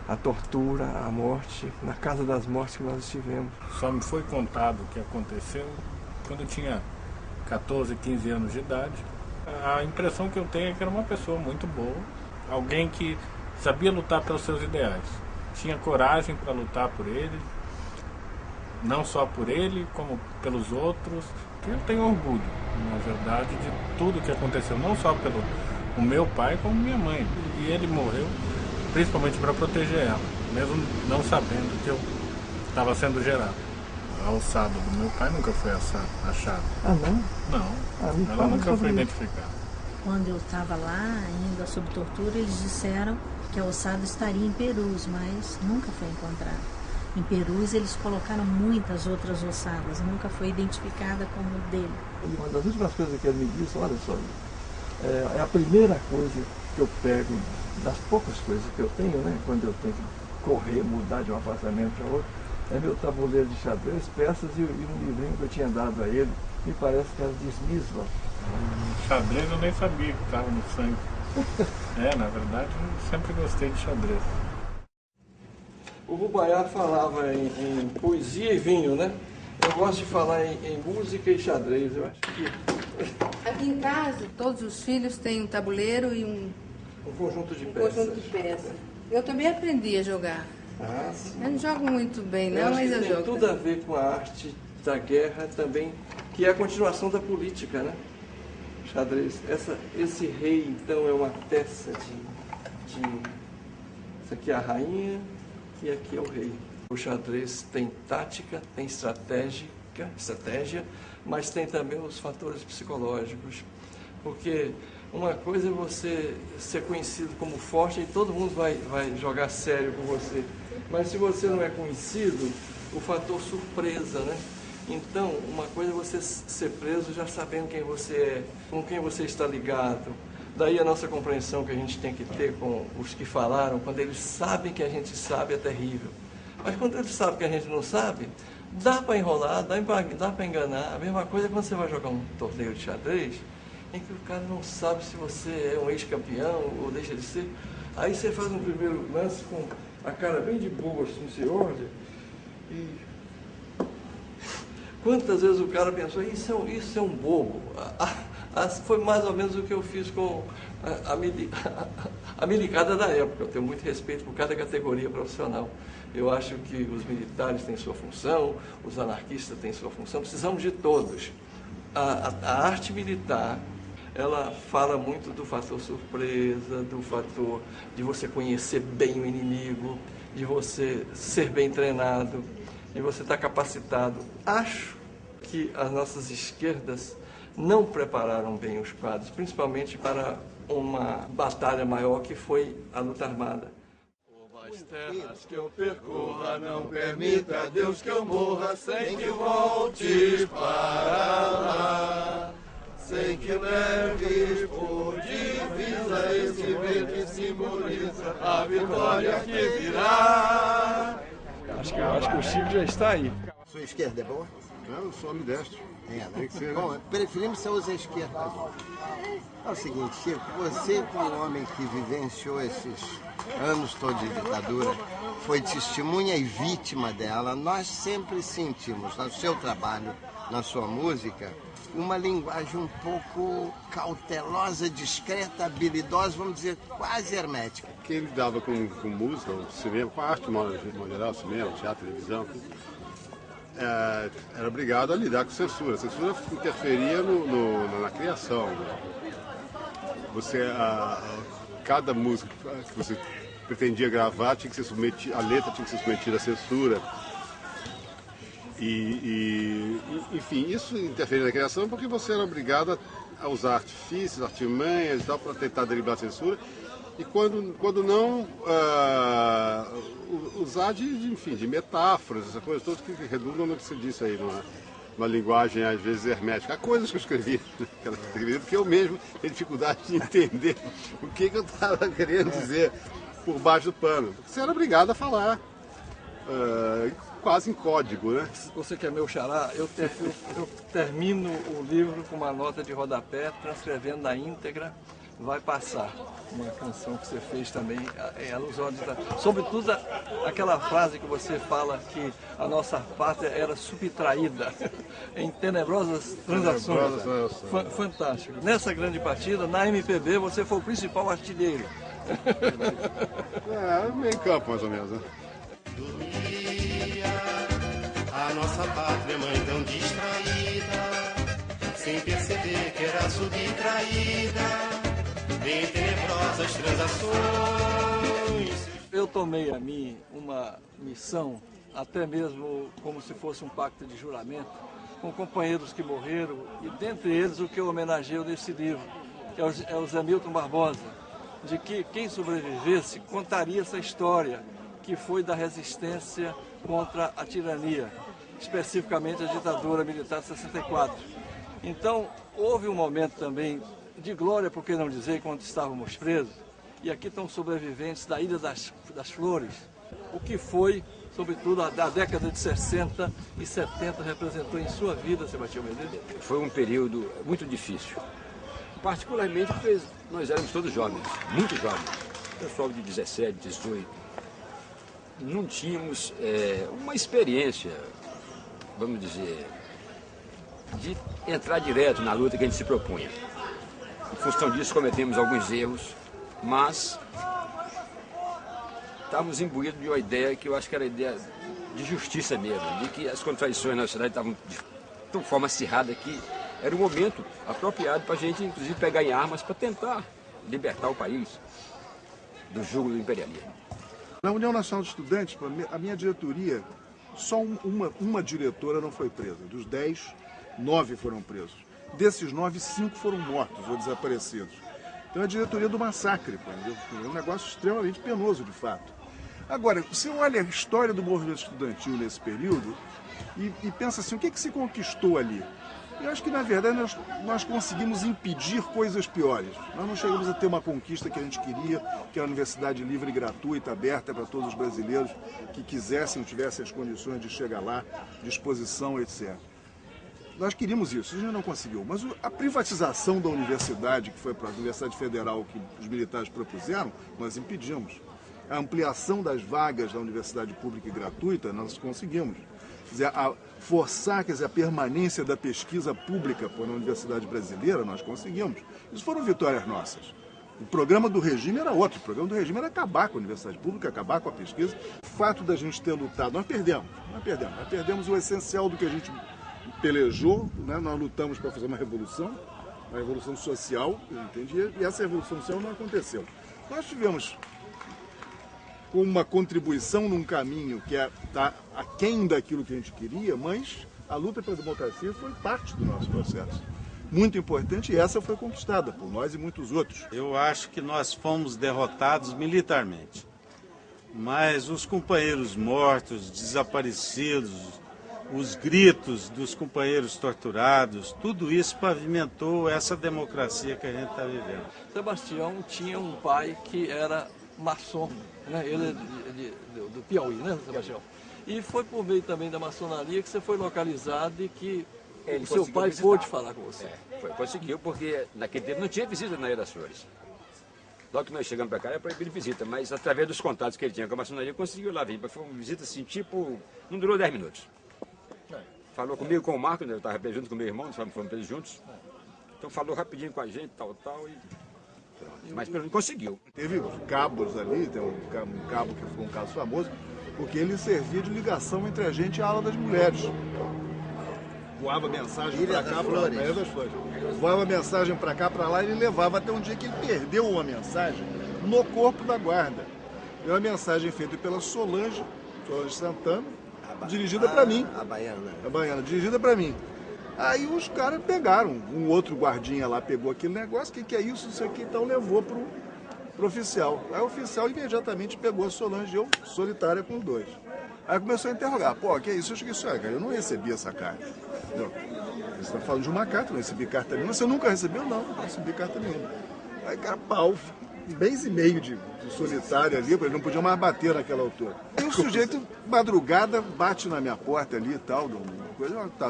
a tortura, a morte, na Casa das Mortes que nós estivemos. Só me foi contado o que aconteceu quando eu tinha 14, 15 anos de idade. A impressão que eu tenho é que era uma pessoa muito boa, alguém que sabia lutar pelos seus ideais, tinha coragem para lutar por ele, não só por ele, como pelos outros. Eu tenho orgulho, na verdade, de tudo que aconteceu, não só pelo o meu pai, como minha mãe. E ele morreu principalmente para proteger ela, mesmo não sabendo que eu estava sendo gerado. A alçada do meu pai nunca foi achada. Ah, não? Não, ela nunca foi identificada. Quando eu estava lá, ainda sob tortura, eles disseram que a ossada estaria em Perus, mas nunca foi encontrada. Em Perus eles colocaram muitas outras ossadas, nunca foi identificada como dele. Uma das últimas coisas que ele me disse, olha só, é a primeira coisa que eu pego, das poucas coisas que eu tenho, né, quando eu tenho que correr, mudar de um apartamento para outro, É meu tabuleiro de xadrez, peças e um livrinho que eu tinha dado a ele, me parece que era de Smysl. Xadrez eu nem sabia que estava no sangue. Na verdade, eu sempre gostei de xadrez. O Rubaiyat falava em poesia e vinho, né? Eu gosto de falar em música e xadrez, eu acho que... Aqui em casa, todos os filhos têm um tabuleiro e um conjunto de peças. Conjunto de peças. Eu também aprendi a jogar. Sim. Eu não jogo muito bem, não, mas eu jogo. Tem tudo a ver com a arte da guerra também, que é a continuação da política, né? Xadrez. Esse rei, então, é uma peça de... Isso aqui é a rainha e aqui é o rei. O xadrez tem tática, tem estratégia, mas tem também os fatores psicológicos. Porque uma coisa é você ser conhecido como forte e todo mundo vai jogar sério com você. Mas se você não é conhecido, o fator surpresa, né? Então, uma coisa é você ser preso já sabendo quem você é, com quem você está ligado. Daí a nossa compreensão que a gente tem que ter com os que falaram, quando eles sabem que a gente sabe, é terrível. Mas quando eles sabem que a gente não sabe, dá para enrolar, dá para enganar. A mesma coisa é quando você vai jogar um torneio de xadrez, em que o cara não sabe se você é um ex-campeão ou deixa de ser. Aí você faz um primeiro lance com a cara bem de boa, assim, você olha, e quantas vezes o cara pensou, isso é um bobo. Foi mais ou menos o que eu fiz com a milicada da época. Eu tenho muito respeito por cada categoria profissional. Eu acho que os militares têm sua função, os anarquistas têm sua função, precisamos de todos. A arte militar, ela fala muito do fator surpresa, do fator de você conhecer bem o inimigo, de você ser bem treinado, de você estar capacitado. Acho que as nossas esquerdas não prepararam bem os quadros, principalmente para uma batalha maior que foi a luta armada. As terras que eu percorra, não permita Deus que eu morra sem que volte para lá. Sem que leves por divisa esse bem que simboliza a vitória que virá. Acho que o Chico já está aí. Sua esquerda é boa? Não, eu sou ambidestro. Tem que ser, né? Bom, preferimos você usar a esquerda. É o seguinte, Chico, você como homem que vivenciou esses anos todos de ditadura, foi testemunha e vítima dela, nós sempre sentimos no seu trabalho, na sua música, uma linguagem um pouco cautelosa, discreta, habilidosa, vamos dizer, quase hermética. Quem lidava com música, o cinema, com a arte, de modo geral, cinema, teatro, televisão, era obrigado a lidar com censura. A censura interferia na criação. Cada música que você pretendia gravar tinha que ser submetida, a letra tinha que ser submetida à censura. Enfim, isso interferia na criação porque você era obrigado a usar artifícios, artimanhas e tal para tentar driblar a censura. E quando não, usar de metáforas, essa coisa toda que redundam no que você disse aí, uma linguagem às vezes hermética. Há coisas que eu escrevi naquela categoria, porque eu mesmo tenho dificuldade de entender o que eu estava querendo dizer por baixo do pano. Porque você era obrigado a falar, quase em código, né? Você que é meu xará, eu termino o livro com uma nota de rodapé, transcrevendo na íntegra. Vai passar, uma canção que você fez também, em alusão sobretudo aquela frase que você fala que a nossa pátria era subtraída em tenebrosas transações. Fantástico. Nessa grande partida, na MPB, você foi o principal artilheiro. Meio campo, mais ou menos, né? A nossa pátria, mãe tão distraída, sem perceber que era subtraída em tenebrosas transações. Eu tomei a mim uma missão, até mesmo como se fosse um pacto de juramento, com companheiros que morreram, e dentre eles o que eu homenageio nesse livro, que é o Zé Milton Barbosa, de que quem sobrevivesse contaria essa história, que foi da resistência contra a tirania, especificamente a ditadura militar de 64. Então, houve um momento também de glória, por que não dizer, quando estávamos presos, e aqui estão sobreviventes da Ilha das Flores, o que foi sobretudo a década de 60 e 70 representou em sua vida, Sebastião Medeiros? Foi um período muito difícil, particularmente porque nós éramos todos jovens, muito jovens, pessoal de 17, 18. Não tínhamos uma experiência, vamos dizer, de entrar direto na luta que a gente se propunha. Em função disso cometemos alguns erros, mas estávamos imbuídos de uma ideia que eu acho que era a ideia de justiça mesmo, de que as contradições na sociedade estavam de tão forma acirrada que era um momento apropriado para a gente, inclusive, pegar em armas para tentar libertar o país do jugo do imperialismo. Na União Nacional de Estudantes, a minha diretoria, só uma diretora não foi presa. Dos 10, 9 foram presos. Desses 9, 5 foram mortos ou desaparecidos. Então é a diretoria do massacre, é um negócio extremamente penoso, de fato. Agora, você olha a história do movimento estudantil nesse período e pensa assim, o que se conquistou ali? Eu acho que, na verdade, nós conseguimos impedir coisas piores. Nós não chegamos a ter uma conquista que a gente queria, que era a universidade livre e gratuita, aberta para todos os brasileiros que quisessem, tivessem as condições de chegar lá, disposição, etc. Nós queríamos isso, a gente não conseguiu. Mas a privatização da universidade, que foi para a Universidade Federal que os militares propuseram, nós impedimos. A ampliação das vagas da universidade pública e gratuita, nós conseguimos. Forçar, a permanência da pesquisa pública na universidade brasileira, nós conseguimos. Isso foram vitórias nossas. O programa do regime era outro. O programa do regime era acabar com a universidade pública, acabar com a pesquisa. O fato da gente ter lutado, nós perdemos o essencial do que a gente pelejou, né? Nós lutamos para fazer uma revolução social, entendi, e essa revolução social não aconteceu. Nós tivemos uma contribuição num caminho que está aquém daquilo que a gente queria, mas a luta pela democracia foi parte do nosso processo. Muito importante, e essa foi conquistada por nós e muitos outros. Eu acho que nós fomos derrotados militarmente, mas os companheiros mortos, desaparecidos, os gritos dos companheiros torturados, tudo isso pavimentou essa democracia que a gente está vivendo. Sebastião tinha um pai que era maçom, né? Ele é do Piauí, né, Sebastião? E foi por meio também da maçonaria que você foi localizado e que o seu pai pôde falar com você. Conseguiu, porque naquele tempo não tinha visita na Ilha das Flores. Logo que nós chegamos para cá era proibido visita, mas através dos contatos que ele tinha com a maçonaria, conseguiu lá vir. Foi uma visita assim, tipo, não durou 10 minutos. Falou comigo, com o Marco, né? Eu estava junto com o meu irmão, nós fomos presos juntos. Então falou rapidinho com a gente, tal, e... Mas pelo menos conseguiu. Teve cabos ali, tem um cabo que foi um caso famoso, porque ele servia de ligação entre a gente e a ala das mulheres. Voava mensagem para cá, para Ilha das Flores. Voava mensagem para cá, para lá, e ele levava até um dia que ele perdeu uma mensagem no corpo da guarda. E uma mensagem feita pela Solange Santana, dirigida para mim. A baiana. A baiana, dirigida para mim. Aí os caras pegaram, um outro guardinha lá pegou aquele negócio, o que é isso, isso aqui, então levou pro oficial. Aí o oficial imediatamente pegou a Solange, eu solitária com os dois. Aí começou a interrogar, pô, que é isso? Eu cheguei assim, cara, eu não recebi essa carta. Não. Você está falando de uma carta, não recebi carta nenhuma. Você nunca recebeu? Não recebi carta nenhuma. Aí, cara, pau, mês e meio de solitário ali, ele não podia mais bater naquela altura. E o sujeito, madrugada, bate na minha porta ali e tal,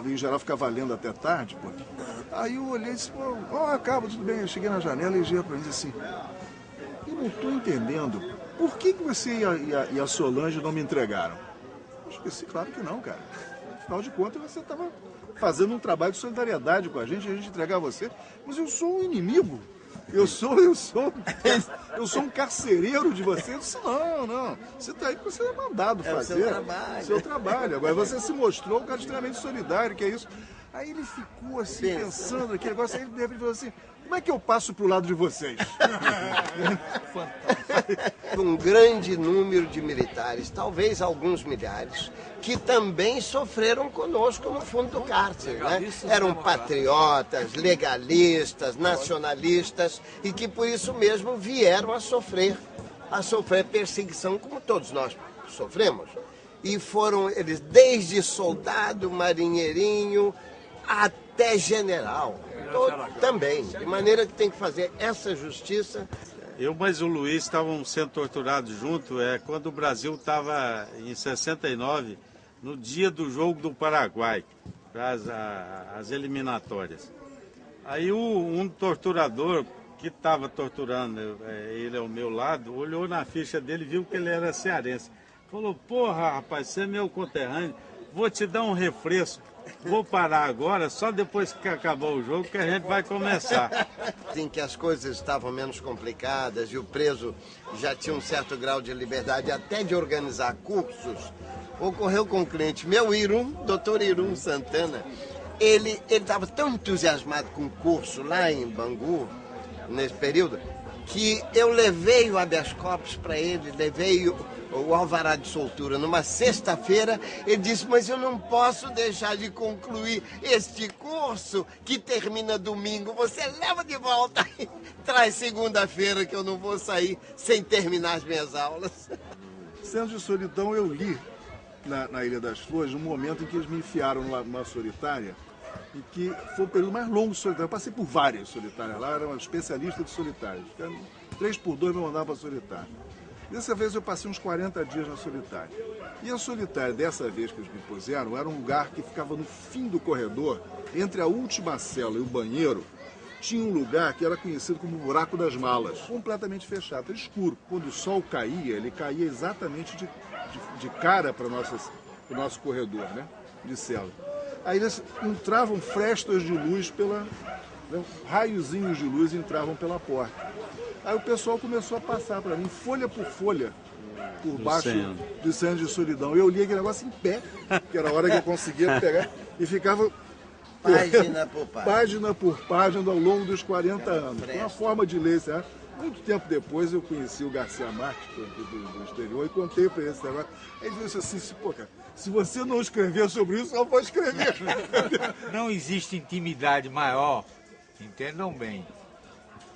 em geral ficava lendo até tarde, pô. Aí eu olhei e disse, pô, Cabo, tudo bem? Eu cheguei na janela e disse pra mim assim, eu não estou entendendo, por que você e a Solange não me entregaram? Eu esqueci, claro que não, cara. Afinal de contas, você estava fazendo um trabalho de solidariedade com a gente entregar você, mas eu sou um inimigo. Eu sou um carcereiro de você. Eu disse, não. Você está aí porque você é mandado fazer. Seu trabalho. Agora você se mostrou um cara extremamente solidário, que é isso. Aí ele ficou assim, pensando naquele negócio, aí ele de repente falou assim, como é que eu passo pro lado de vocês? Um grande número de militares, talvez alguns milhares, que também sofreram conosco no fundo do cárcere, né? Eram patriotas, legalistas, nacionalistas, e que por isso mesmo vieram a sofrer perseguição, como todos nós sofremos. E foram eles, desde soldado, marinheirinho, até general, também. De maneira que tem que fazer essa justiça Eu mais o Luiz estavam sendo torturados junto, quando o Brasil estava em 69, no dia do jogo do Paraguai, para as eliminatórias. Aí um torturador que estava torturando ele ao meu lado, olhou na ficha dele e viu que ele era cearense. Falou, porra, rapaz, você é meu conterrâneo, vou te dar um refresco. Vou parar agora, só depois que acabar o jogo que a gente vai começar. Em que as coisas estavam menos complicadas e o preso já tinha um certo grau de liberdade até de organizar cursos, ocorreu com um cliente meu, Dr. Irum Santana. Ele estava tão entusiasmado com o curso lá em Bangu, nesse período, que eu levei o habeas corpus para ele, levei o alvará de soltura numa sexta-feira. Ele disse, mas eu não posso deixar de concluir este curso que termina domingo. Você leva de volta e traz segunda-feira que eu não vou sair sem terminar as minhas aulas. Centro de Solidão eu li na Ilha das Flores, um momento em que eles me enfiaram numa solitária, e que foi o período mais longo de solitária. Eu passei por várias solitárias lá, era um especialista de solitárias. 3x2 me mandavam para solitária. Dessa vez eu passei uns 40 dias na solitária. E a solitária, dessa vez que eles me puseram, era um lugar que ficava no fim do corredor, entre a última cela e o banheiro, tinha um lugar que era conhecido como o buraco das malas, completamente fechado, era escuro. Quando o sol caía, ele caía exatamente de cara para o nosso corredor, né, de cela. Aí eles entravam frestas de luz raiozinhos de luz entravam pela porta. Aí o pessoal começou a passar para mim, folha por folha, por baixo do Centro de Solidão. Eu li aquele negócio em pé, que era a hora que eu conseguia pegar, e ficava página por página ao longo dos 40 anos. Foi uma forma de ler, certo? Muito tempo depois eu conheci o Garcia Marques do exterior e contei para ele esse negócio. Ele disse assim, pô, cara, se você não escrever sobre isso, eu vou escrever. Não existe intimidade maior, entendam bem,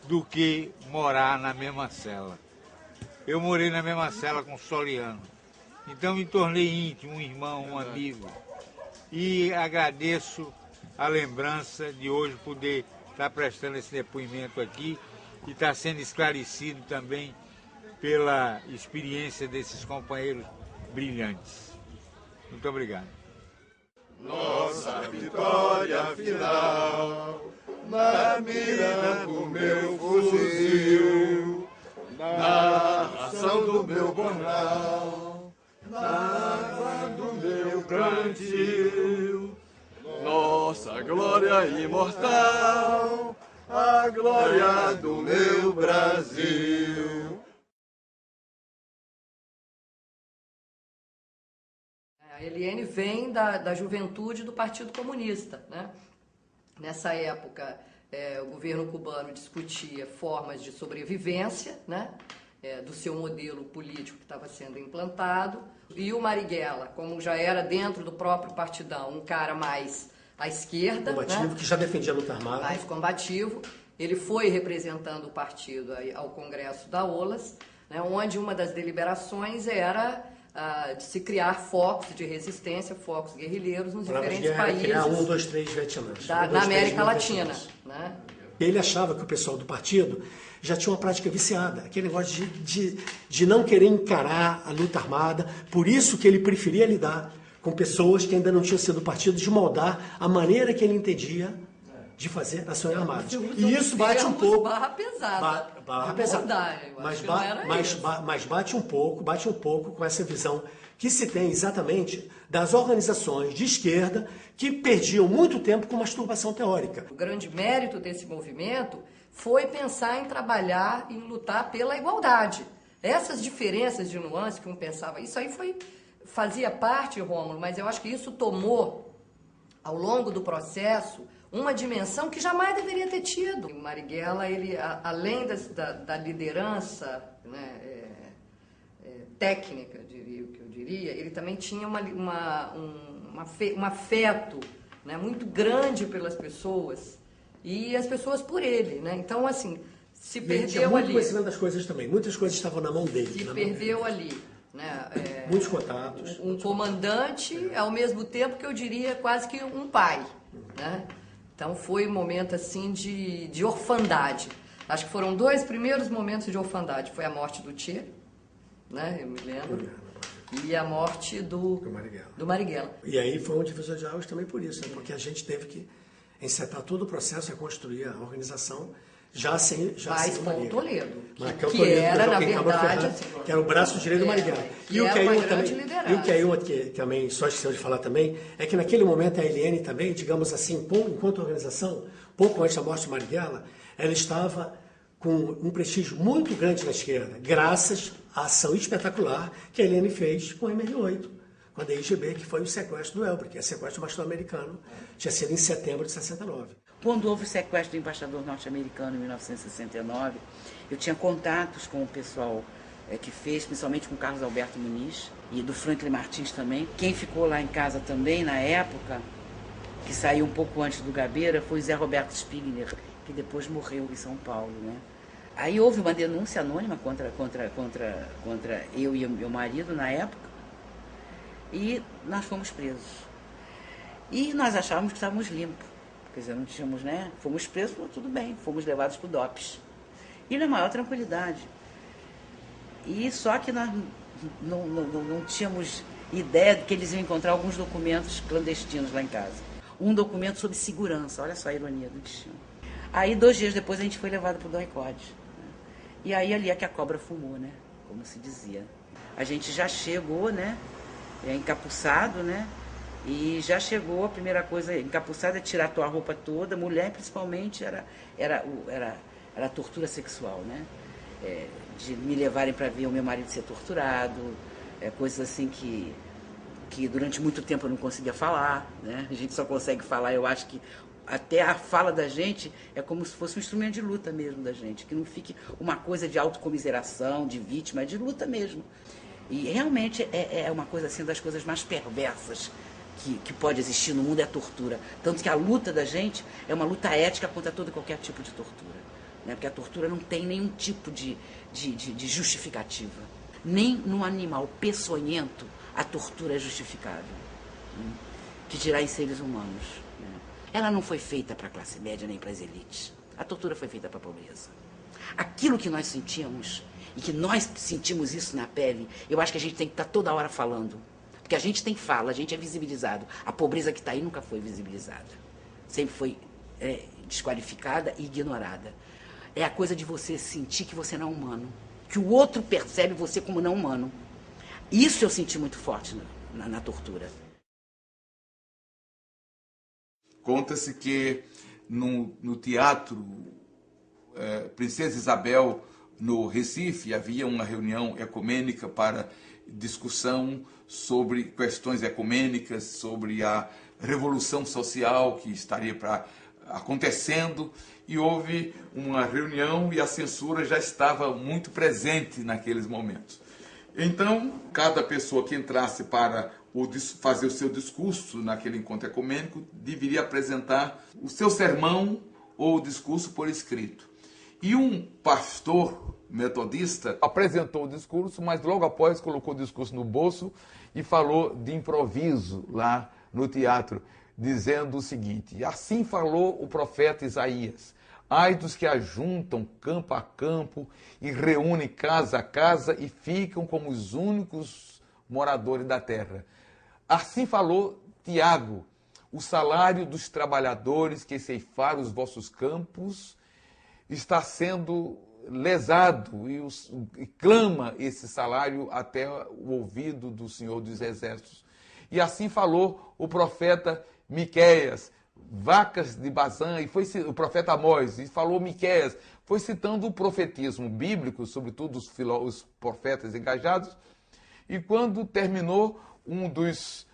do que morar na mesma cela. Eu morei na mesma cela com o Soriano, então me tornei íntimo, um irmão, um amigo. E agradeço a lembrança de hoje poder estar prestando esse depoimento aqui e estar sendo esclarecido também pela experiência desses companheiros brilhantes. Muito obrigado. Nossa vitória final, na mira do meu fuzil, na ação do meu bornal, na água do meu cantil, nossa glória imortal, a glória do meu Brasil. A Eliene vem da juventude do Partido Comunista, né? Nessa época, o governo cubano discutia formas de sobrevivência, né? Do seu modelo político que estava sendo implantado. E o Marighella, como já era dentro do próprio partidão, um cara mais à esquerda, combativo, né? Que já defendia a luta armada. Mais combativo. Ele foi representando o partido ao Congresso da OLAS, né? Onde uma das deliberações era de se criar focos de resistência, focos guerrilheiros nos diferentes países. Criar 1, 2, 3 Vietnãs. Na América Latina. Né? Ele achava que o pessoal do partido já tinha uma prática viciada, aquele negócio de não querer encarar a luta armada, por isso que ele preferia lidar com pessoas que ainda não tinham sido do partido, de moldar a maneira que ele entendia de fazer ações armadas. E isso bate um pouco... Barra pesada. Barra pesada. Mas bate um pouco com essa visão que se tem exatamente das organizações de esquerda que perdiam muito tempo com masturbação teórica. O grande mérito desse movimento foi pensar em trabalhar, em lutar pela igualdade. Essas diferenças de nuance que um pensava, isso aí fazia parte, Rômulo, mas eu acho que isso tomou, ao longo do processo, uma dimensão que jamais deveria ter tido. O Marighella, ele, além da liderança, né, técnica, ele também tinha um afeto, né, muito grande pelas pessoas e as pessoas por ele, né? Então, assim, se perdeu ali. Tinha muito conhecimento das coisas também. Muitas coisas estavam na mão dele. Se perdeu ali, né? Muitos contatos. Um comandante, ao mesmo tempo que eu diria quase que um pai, né? Então foi um momento assim de orfandade. Acho que foram 2 primeiros momentos de orfandade. Foi a morte do Tchê, né? Eu me lembro. E a morte do Marighella. E aí foi um divisor de águas também por isso, né? Porque a gente teve que encetar todo o processo e construir a organização já sem o com o Toledo, que era, na verdade, que era o braço direito do Marighella. E o que aí que também, só esqueceu de falar também, é que naquele momento a Eliane também, digamos assim, enquanto organização, pouco antes da morte de Marighella, ela estava com um prestígio muito grande na esquerda, graças à ação espetacular que a Eliane fez com a MR8, com a DIGB, que foi o sequestro do Elber, que é sequestro do embaixador americano, tinha sido em setembro de 69. Quando houve o sequestro do embaixador norte-americano em 1969, eu tinha contatos com o pessoal que fez, principalmente com o Carlos Alberto Muniz e do Franklin Martins também. Quem ficou lá em casa também, na época, que saiu um pouco antes do Gabeira, foi o Zé Roberto Spigner, que depois morreu em São Paulo, né? Aí houve uma denúncia anônima contra eu e meu marido na época, e nós fomos presos. E nós achávamos que estávamos limpos. Quer dizer, não tínhamos, né? Fomos presos, tudo bem, fomos levados para o DOPS. E na maior tranquilidade. E só que nós não tínhamos ideia de que eles iam encontrar alguns documentos clandestinos lá em casa. Um documento sobre segurança, olha só a ironia do destino. Aí 2 dias depois a gente foi levado para o Dom Icode. Né? E aí ali é que a cobra fumou, né? Como se dizia. A gente já chegou, né? Encapuçado, né? E já chegou, a primeira coisa, encapuçada é tirar a tua roupa toda, mulher principalmente, era a tortura sexual, né? De me levarem para ver o meu marido ser torturado, coisas assim que durante muito tempo eu não conseguia falar, né? A gente só consegue falar, eu acho que até a fala da gente é como se fosse um instrumento de luta mesmo da gente, que não fique uma coisa de autocomiseração, de vítima, é de luta mesmo. E realmente é uma coisa assim das coisas mais perversas que pode existir no mundo, é a tortura. Tanto que a luta da gente é uma luta ética contra todo e qualquer tipo de tortura. Né? Porque a tortura não tem nenhum tipo de justificativa. Nem no animal peçonhento a tortura é justificável. Né? Que dirá em seres humanos. Né? Ela não foi feita para a classe média nem para as elites. A tortura foi feita para a pobreza. Aquilo que nós sentimos, e que nós sentimos isso na pele, eu acho que a gente tem que estar toda hora falando. Porque a gente tem fala, a gente é visibilizado. A pobreza que está aí nunca foi visibilizada. Sempre foi desqualificada e ignorada. É a coisa de você sentir que você não é humano. Que o outro percebe você como não humano. Isso eu senti muito forte na tortura. Conta-se que no teatro Princesa Isabel, no Recife, havia uma reunião ecumênica para discussão sobre questões ecumênicas, sobre a revolução social que estaria acontecendo, e houve uma reunião e a censura já estava muito presente naqueles momentos. Então, cada pessoa que entrasse para fazer o seu discurso naquele encontro ecumênico deveria apresentar o seu sermão ou o discurso por escrito. E um pastor metodista apresentou o discurso, mas logo após colocou o discurso no bolso e falou de improviso lá no teatro, dizendo o seguinte: assim falou o profeta Isaías: ai dos que ajuntam campo a campo e reúnem casa a casa e ficam como os únicos moradores da terra. Assim falou Tiago: o salário dos trabalhadores que ceifaram os vossos campos está sendo lesado, e clama esse salário até o ouvido do Senhor dos Exércitos. E assim falou o profeta Miqueias: vacas de Bazã, e foi o profeta Amós, e falou Miqueias, foi citando o profetismo bíblico, sobretudo os profetas engajados. E quando terminou, um dos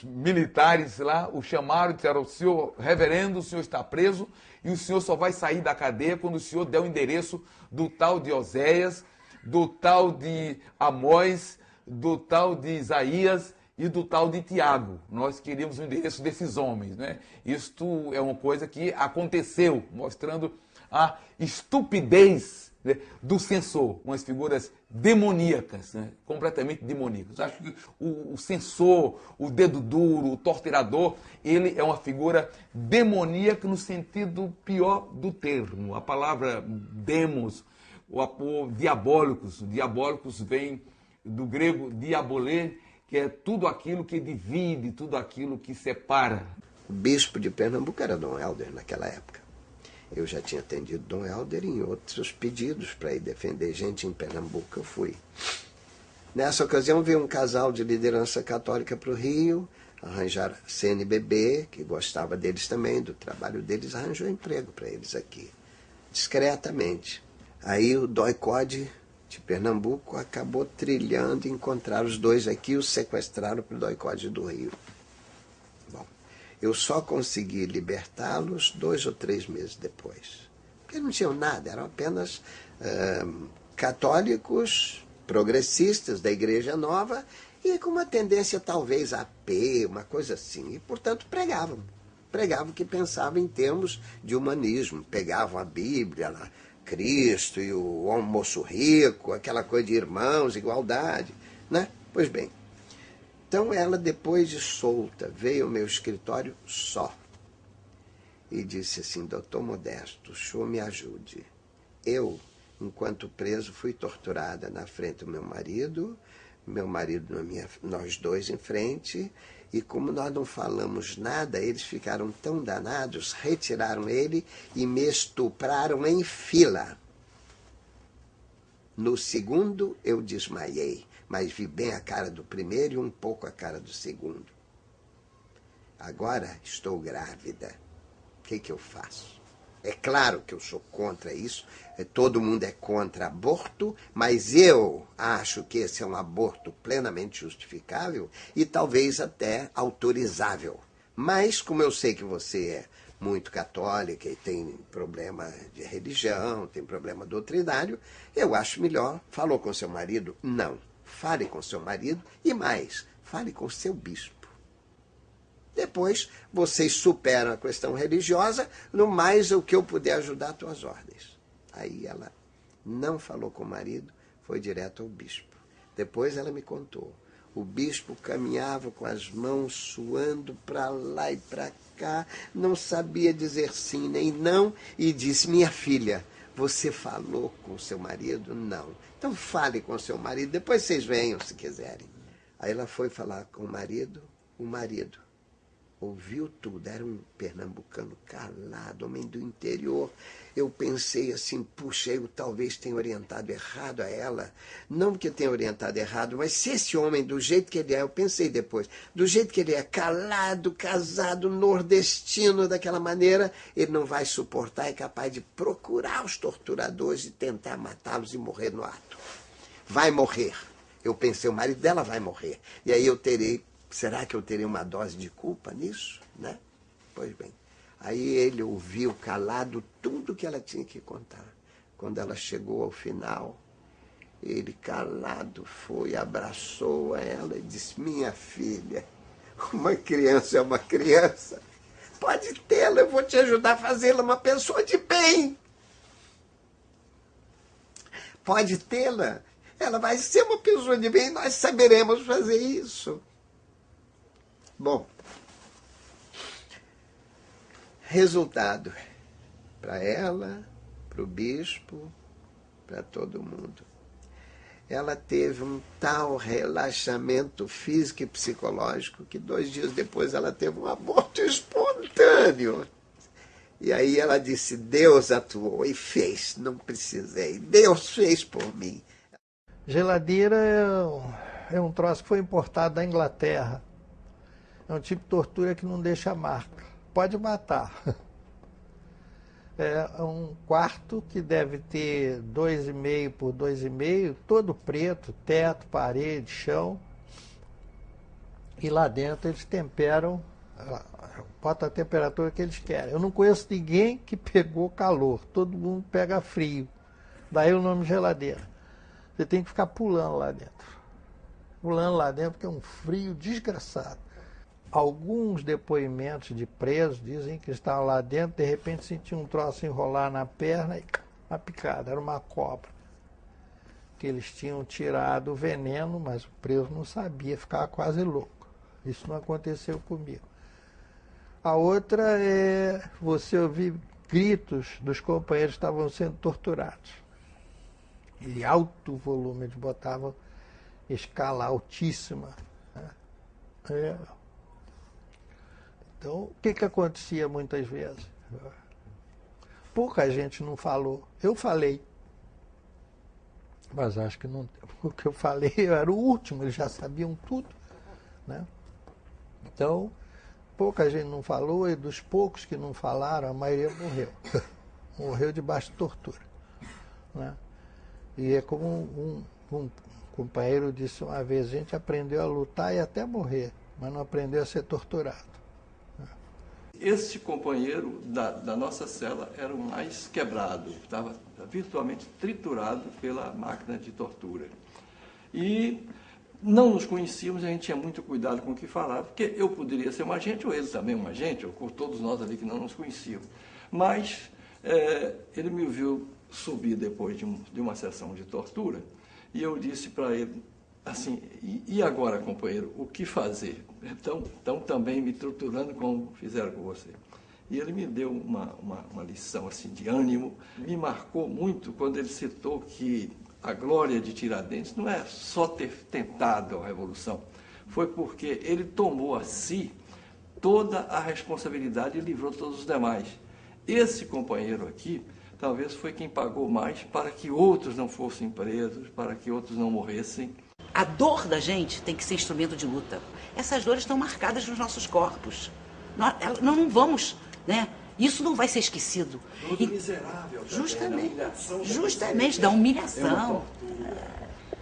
militares lá o chamaram e disseram: senhor reverendo, o senhor está preso e o senhor só vai sair da cadeia quando o senhor der o endereço do tal de Oséias, do tal de Amós, do tal de Isaías e do tal de Tiago. Nós queríamos o endereço desses homens, né? Isto é uma coisa que aconteceu, mostrando a estupidez né, do censor, umas figuras demoníacas, né, completamente demoníacas. Acho que o censor, o dedo duro, o torturador, ele é uma figura demoníaca no sentido pior do termo. A palavra demos, ou diabólicos vem do grego diabolê, que é tudo aquilo que divide, tudo aquilo que separa. O bispo de Pernambuco era Dom Helder naquela época. Eu já tinha atendido Dom Helder em outros pedidos para ir defender gente em Pernambuco. Eu fui. Nessa ocasião veio um casal de liderança católica para o Rio, arranjar CNBB, que gostava deles também, do trabalho deles, arranjou emprego para eles aqui, discretamente. Aí o DOI-CODE de Pernambuco acabou trilhando e encontrar os dois aqui e os sequestraram para o DOI-CODE do Rio. Bom, eu só consegui libertá-los 2 ou 3 meses depois. Porque não tinham nada, eram apenas católicos progressistas da Igreja Nova e com uma tendência talvez a AP, uma coisa assim. E, portanto, pregavam. Pregavam que pensavam em termos de humanismo. Pegavam a Bíblia lá, Cristo e o almoço rico, aquela coisa de irmãos, igualdade, né? Pois bem, então ela, depois de solta, veio ao meu escritório só e disse assim: doutor Modesto, o senhor me ajude. Eu, enquanto preso, fui torturada na frente do meu marido nós dois em frente, e como nós não falamos nada, eles ficaram tão danados, retiraram ele e me estupraram em fila. No segundo eu desmaiei, mas vi bem a cara do primeiro e um pouco a cara do segundo. Agora estou grávida. O que eu faço? É claro que eu sou contra isso, todo mundo é contra aborto, mas eu acho que esse é um aborto plenamente justificável e talvez até autorizável. Mas, como eu sei que você é muito católica e tem problema de religião, tem problema doutrinário, eu acho melhor. Falou com seu marido? Não. Fale com seu marido e mais, fale com seu bispo. Depois, vocês superam a questão religiosa, no mais o que eu puder ajudar, às tuas ordens. Aí ela não falou com o marido, foi direto ao bispo. Depois ela me contou. O bispo caminhava com as mãos suando para lá e para cá, não sabia dizer sim nem não, e disse: minha filha, você falou com seu marido? Não. Então fale com seu marido, depois vocês venham se quiserem. Aí ela foi falar com o marido ouviu tudo, era um pernambucano calado, homem do interior. Eu pensei assim, puxa, eu talvez tenha orientado errado a ela. Não que eu tenha orientado errado, mas se esse homem, do jeito que ele é, eu pensei depois, do jeito que ele é, calado, casado, nordestino, daquela maneira, ele não vai suportar, é capaz de procurar os torturadores e tentar matá-los e morrer no ato. Vai morrer. Eu pensei, o marido dela vai morrer. E aí eu terei... Será que eu teria uma dose de culpa nisso, né? Pois bem, aí ele ouviu calado tudo que ela tinha que contar. Quando ela chegou ao final, ele calado foi, abraçou ela e disse: minha filha, uma criança é uma criança. Pode tê-la, eu vou te ajudar a fazê-la uma pessoa de bem. Pode tê-la, ela vai ser uma pessoa de bem e nós saberemos fazer isso. Bom, resultado para ela, para o bispo, para todo mundo. Ela teve um tal relaxamento físico e psicológico que 2 dias depois ela teve um aborto espontâneo. E aí ela disse: Deus atuou e fez, não precisei, Deus fez por mim. Geladeira é um troço que foi importado da Inglaterra. É um tipo de tortura que não deixa marca. Pode matar. É um quarto que deve ter 2,5 por 2,5, todo preto, teto, parede, chão. E lá dentro eles temperam, botam a temperatura que eles querem. Eu não conheço ninguém que pegou calor. Todo mundo pega frio. Daí o nome geladeira. Você tem que ficar pulando lá dentro. Pulando lá dentro porque é um frio desgraçado. Alguns depoimentos de presos dizem que estavam lá dentro, de repente sentiam um troço enrolar na perna e uma picada, era uma cobra. Que eles tinham tirado o veneno, mas o preso não sabia, ficava quase louco. Isso não aconteceu comigo. A outra é você ouvir gritos dos companheiros que estavam sendo torturados. Em alto volume, eles botavam escala altíssima. Né? Então, o que acontecia muitas vezes? Pouca gente não falou. Eu falei. Mas acho que não, o que eu falei eu era o último, eles já sabiam tudo. Né? Então, pouca gente não falou, e dos poucos que não falaram, a maioria morreu. Morreu debaixo de tortura. Né? E é como um companheiro disse uma vez, a gente aprendeu a lutar e até morrer, mas não aprendeu a ser torturado. Esse companheiro da nossa cela era o mais quebrado, estava virtualmente triturado pela máquina de tortura. E não nos conhecíamos, a gente tinha muito cuidado com o que falava, porque eu poderia ser um agente, ou ele também um agente, ou todos nós ali que não nos conhecíamos. Mas ele me viu subir depois de uma sessão de tortura, e eu disse para ele, assim, e agora, companheiro, o que fazer? Estão também me torturando como fizeram com você. E ele me deu uma lição assim, de ânimo. Me marcou muito quando ele citou que a glória de Tiradentes não é só ter tentado a revolução, foi porque ele tomou a si toda a responsabilidade e livrou todos os demais. Esse companheiro aqui, talvez foi quem pagou mais para que outros não fossem presos, para que outros não morressem. A dor da gente tem que ser instrumento de luta. Essas dores estão marcadas nos nossos corpos. Nós não vamos, né? Isso não vai ser esquecido. Tudo miserável. Justamente, da humilhação.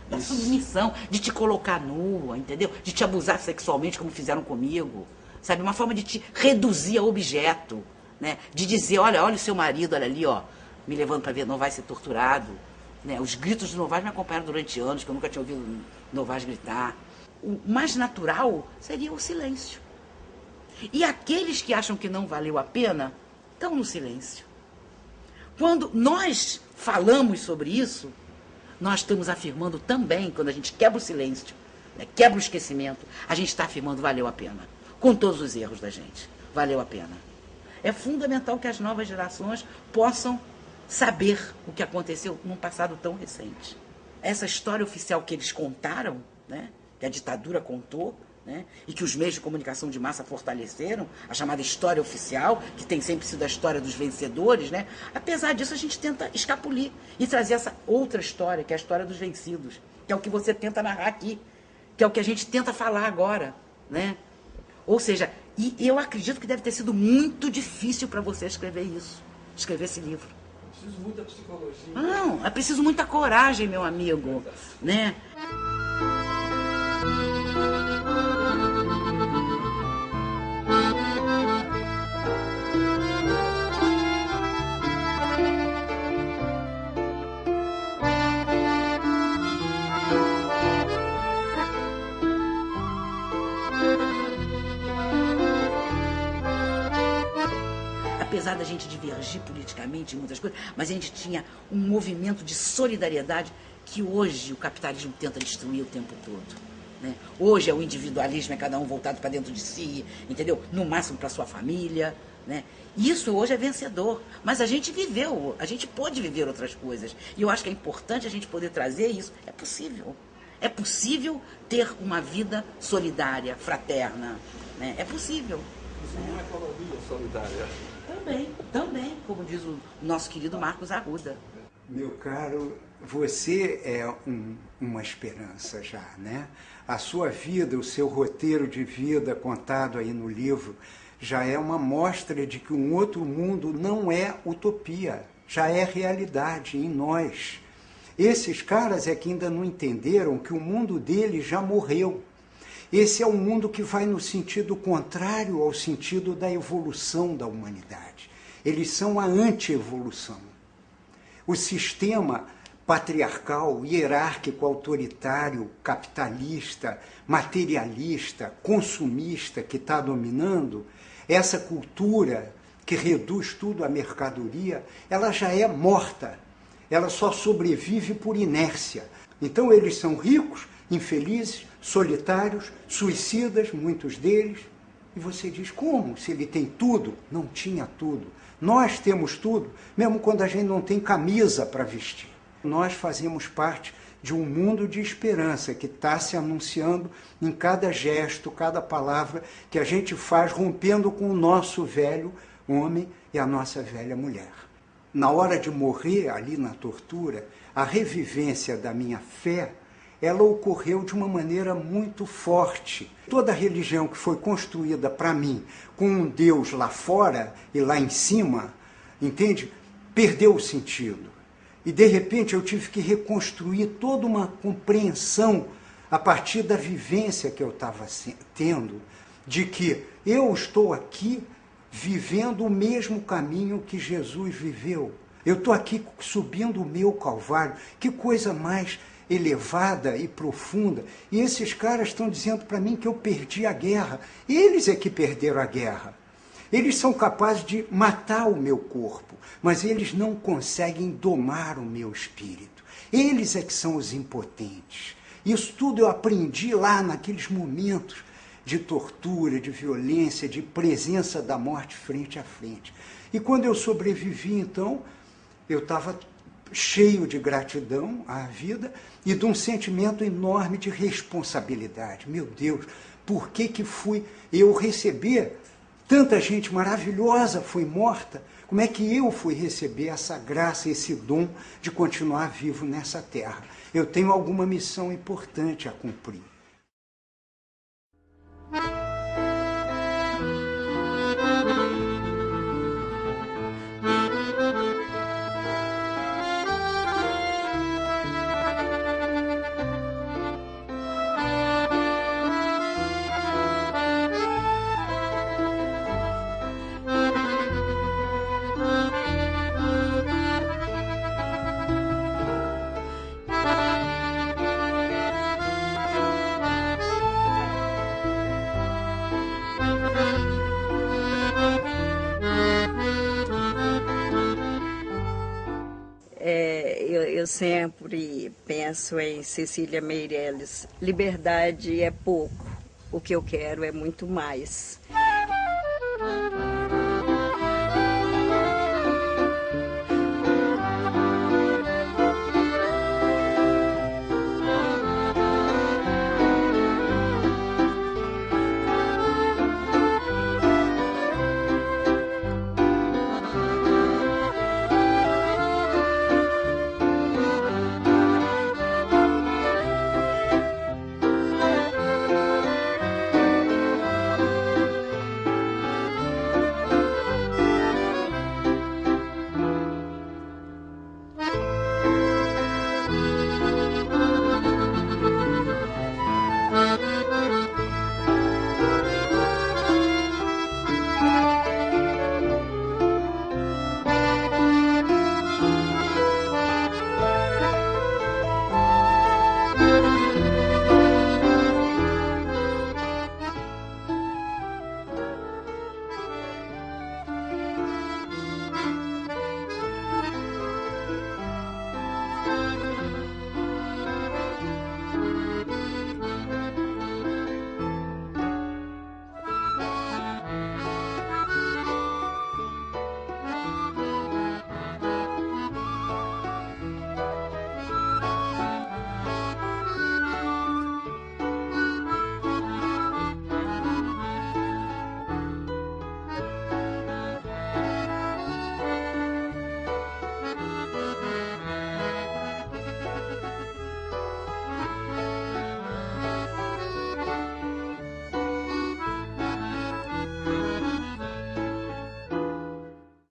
Da submissão, de te colocar nua, entendeu? De te abusar sexualmente, como fizeram comigo. Sabe? Uma forma de te reduzir a objeto. Né? De dizer, olha o seu marido, olha ali, ó, me levando para ver, não vai ser torturado. Né? Os gritos do Novaes me acompanharam durante anos, que eu nunca tinha ouvido Novaes gritar. O mais natural seria o silêncio. E aqueles que acham que não valeu a pena, estão no silêncio. Quando nós falamos sobre isso, nós estamos afirmando também, quando a gente quebra o silêncio, né, quebra o esquecimento, a gente está afirmando valeu a pena. Com todos os erros da gente, valeu a pena. É fundamental que as novas gerações possam saber o que aconteceu num passado tão recente. Essa história oficial que eles contaram, né, que a ditadura contou, né, e que os meios de comunicação de massa fortaleceram, a chamada história oficial, que tem sempre sido a história dos vencedores, né, apesar disso a gente tenta escapulir e trazer essa outra história, que é a história dos vencidos, que é o que você tenta narrar aqui, que é o que a gente tenta falar agora. Né? Ou seja, e eu acredito que deve ter sido muito difícil para você escrever isso, escrever esse livro. É preciso muita psicologia. Não, é preciso muita coragem, meu amigo. Né? Apesar da gente divergir politicamente em muitas coisas, mas a gente tinha um movimento de solidariedade que hoje o capitalismo tenta destruir o tempo todo. Né? Hoje é o individualismo, é cada um voltado para dentro de si, entendeu? No máximo para sua família. Né? Isso hoje é vencedor, mas a gente viveu, a gente pode viver outras coisas. E eu acho que é importante a gente poder trazer isso. É possível. É possível ter uma vida solidária, fraterna. Né? É possível. Isso é uma economia solidária. Também, como diz o nosso querido Marcos Arruda. Meu caro, você é uma esperança já, né? A sua vida, o seu roteiro de vida contado aí no livro, já é uma mostra de que um outro mundo não é utopia, já é realidade em nós. Esses caras é que ainda não entenderam que o mundo deles já morreu. Esse é um mundo que vai no sentido contrário ao sentido da evolução da humanidade. Eles são a anti-evolução. O sistema patriarcal, hierárquico, autoritário, capitalista, materialista, consumista que está dominando, essa cultura que reduz tudo à mercadoria, ela já é morta. ela só sobrevive por inércia. Então eles são ricos, infelizes, solitários, suicidas, muitos deles. E você diz, como? Se ele tem tudo? Não tinha tudo. Nós temos tudo, mesmo quando a gente não tem camisa para vestir. Nós fazemos parte de um mundo de esperança que está se anunciando em cada gesto, cada palavra que a gente faz, rompendo com o nosso velho homem e a nossa velha mulher. Na hora de morrer, ali na tortura, a revivência da minha fé, ela ocorreu de uma maneira muito forte. Toda a religião que foi construída para mim, com um Deus lá fora e lá em cima, entende? Perdeu o sentido. E, de repente, eu tive que reconstruir toda uma compreensão a partir da vivência que eu estava tendo, de que eu estou aqui vivendo o mesmo caminho que Jesus viveu. Eu estou aqui subindo o meu Calvário. Que coisa mais elevada e profunda. E esses caras estão dizendo para mim que eu perdi a guerra. Eles é que perderam a guerra. Eles são capazes de matar o meu corpo, mas eles não conseguem domar o meu espírito. Eles é que são os impotentes. Isso tudo eu aprendi lá naqueles momentos de tortura, de violência, de presença da morte frente a frente. E quando eu sobrevivi, então, eu estava cheio de gratidão à vida e de um sentimento enorme de responsabilidade. Meu Deus, por que fui eu receber? Tanta gente maravilhosa foi morta. Como é que eu fui receber essa graça, esse dom de continuar vivo nessa terra? Eu tenho alguma missão importante a cumprir. Eu sempre penso em Cecília Meirelles. Liberdade é pouco, o que eu quero é muito mais.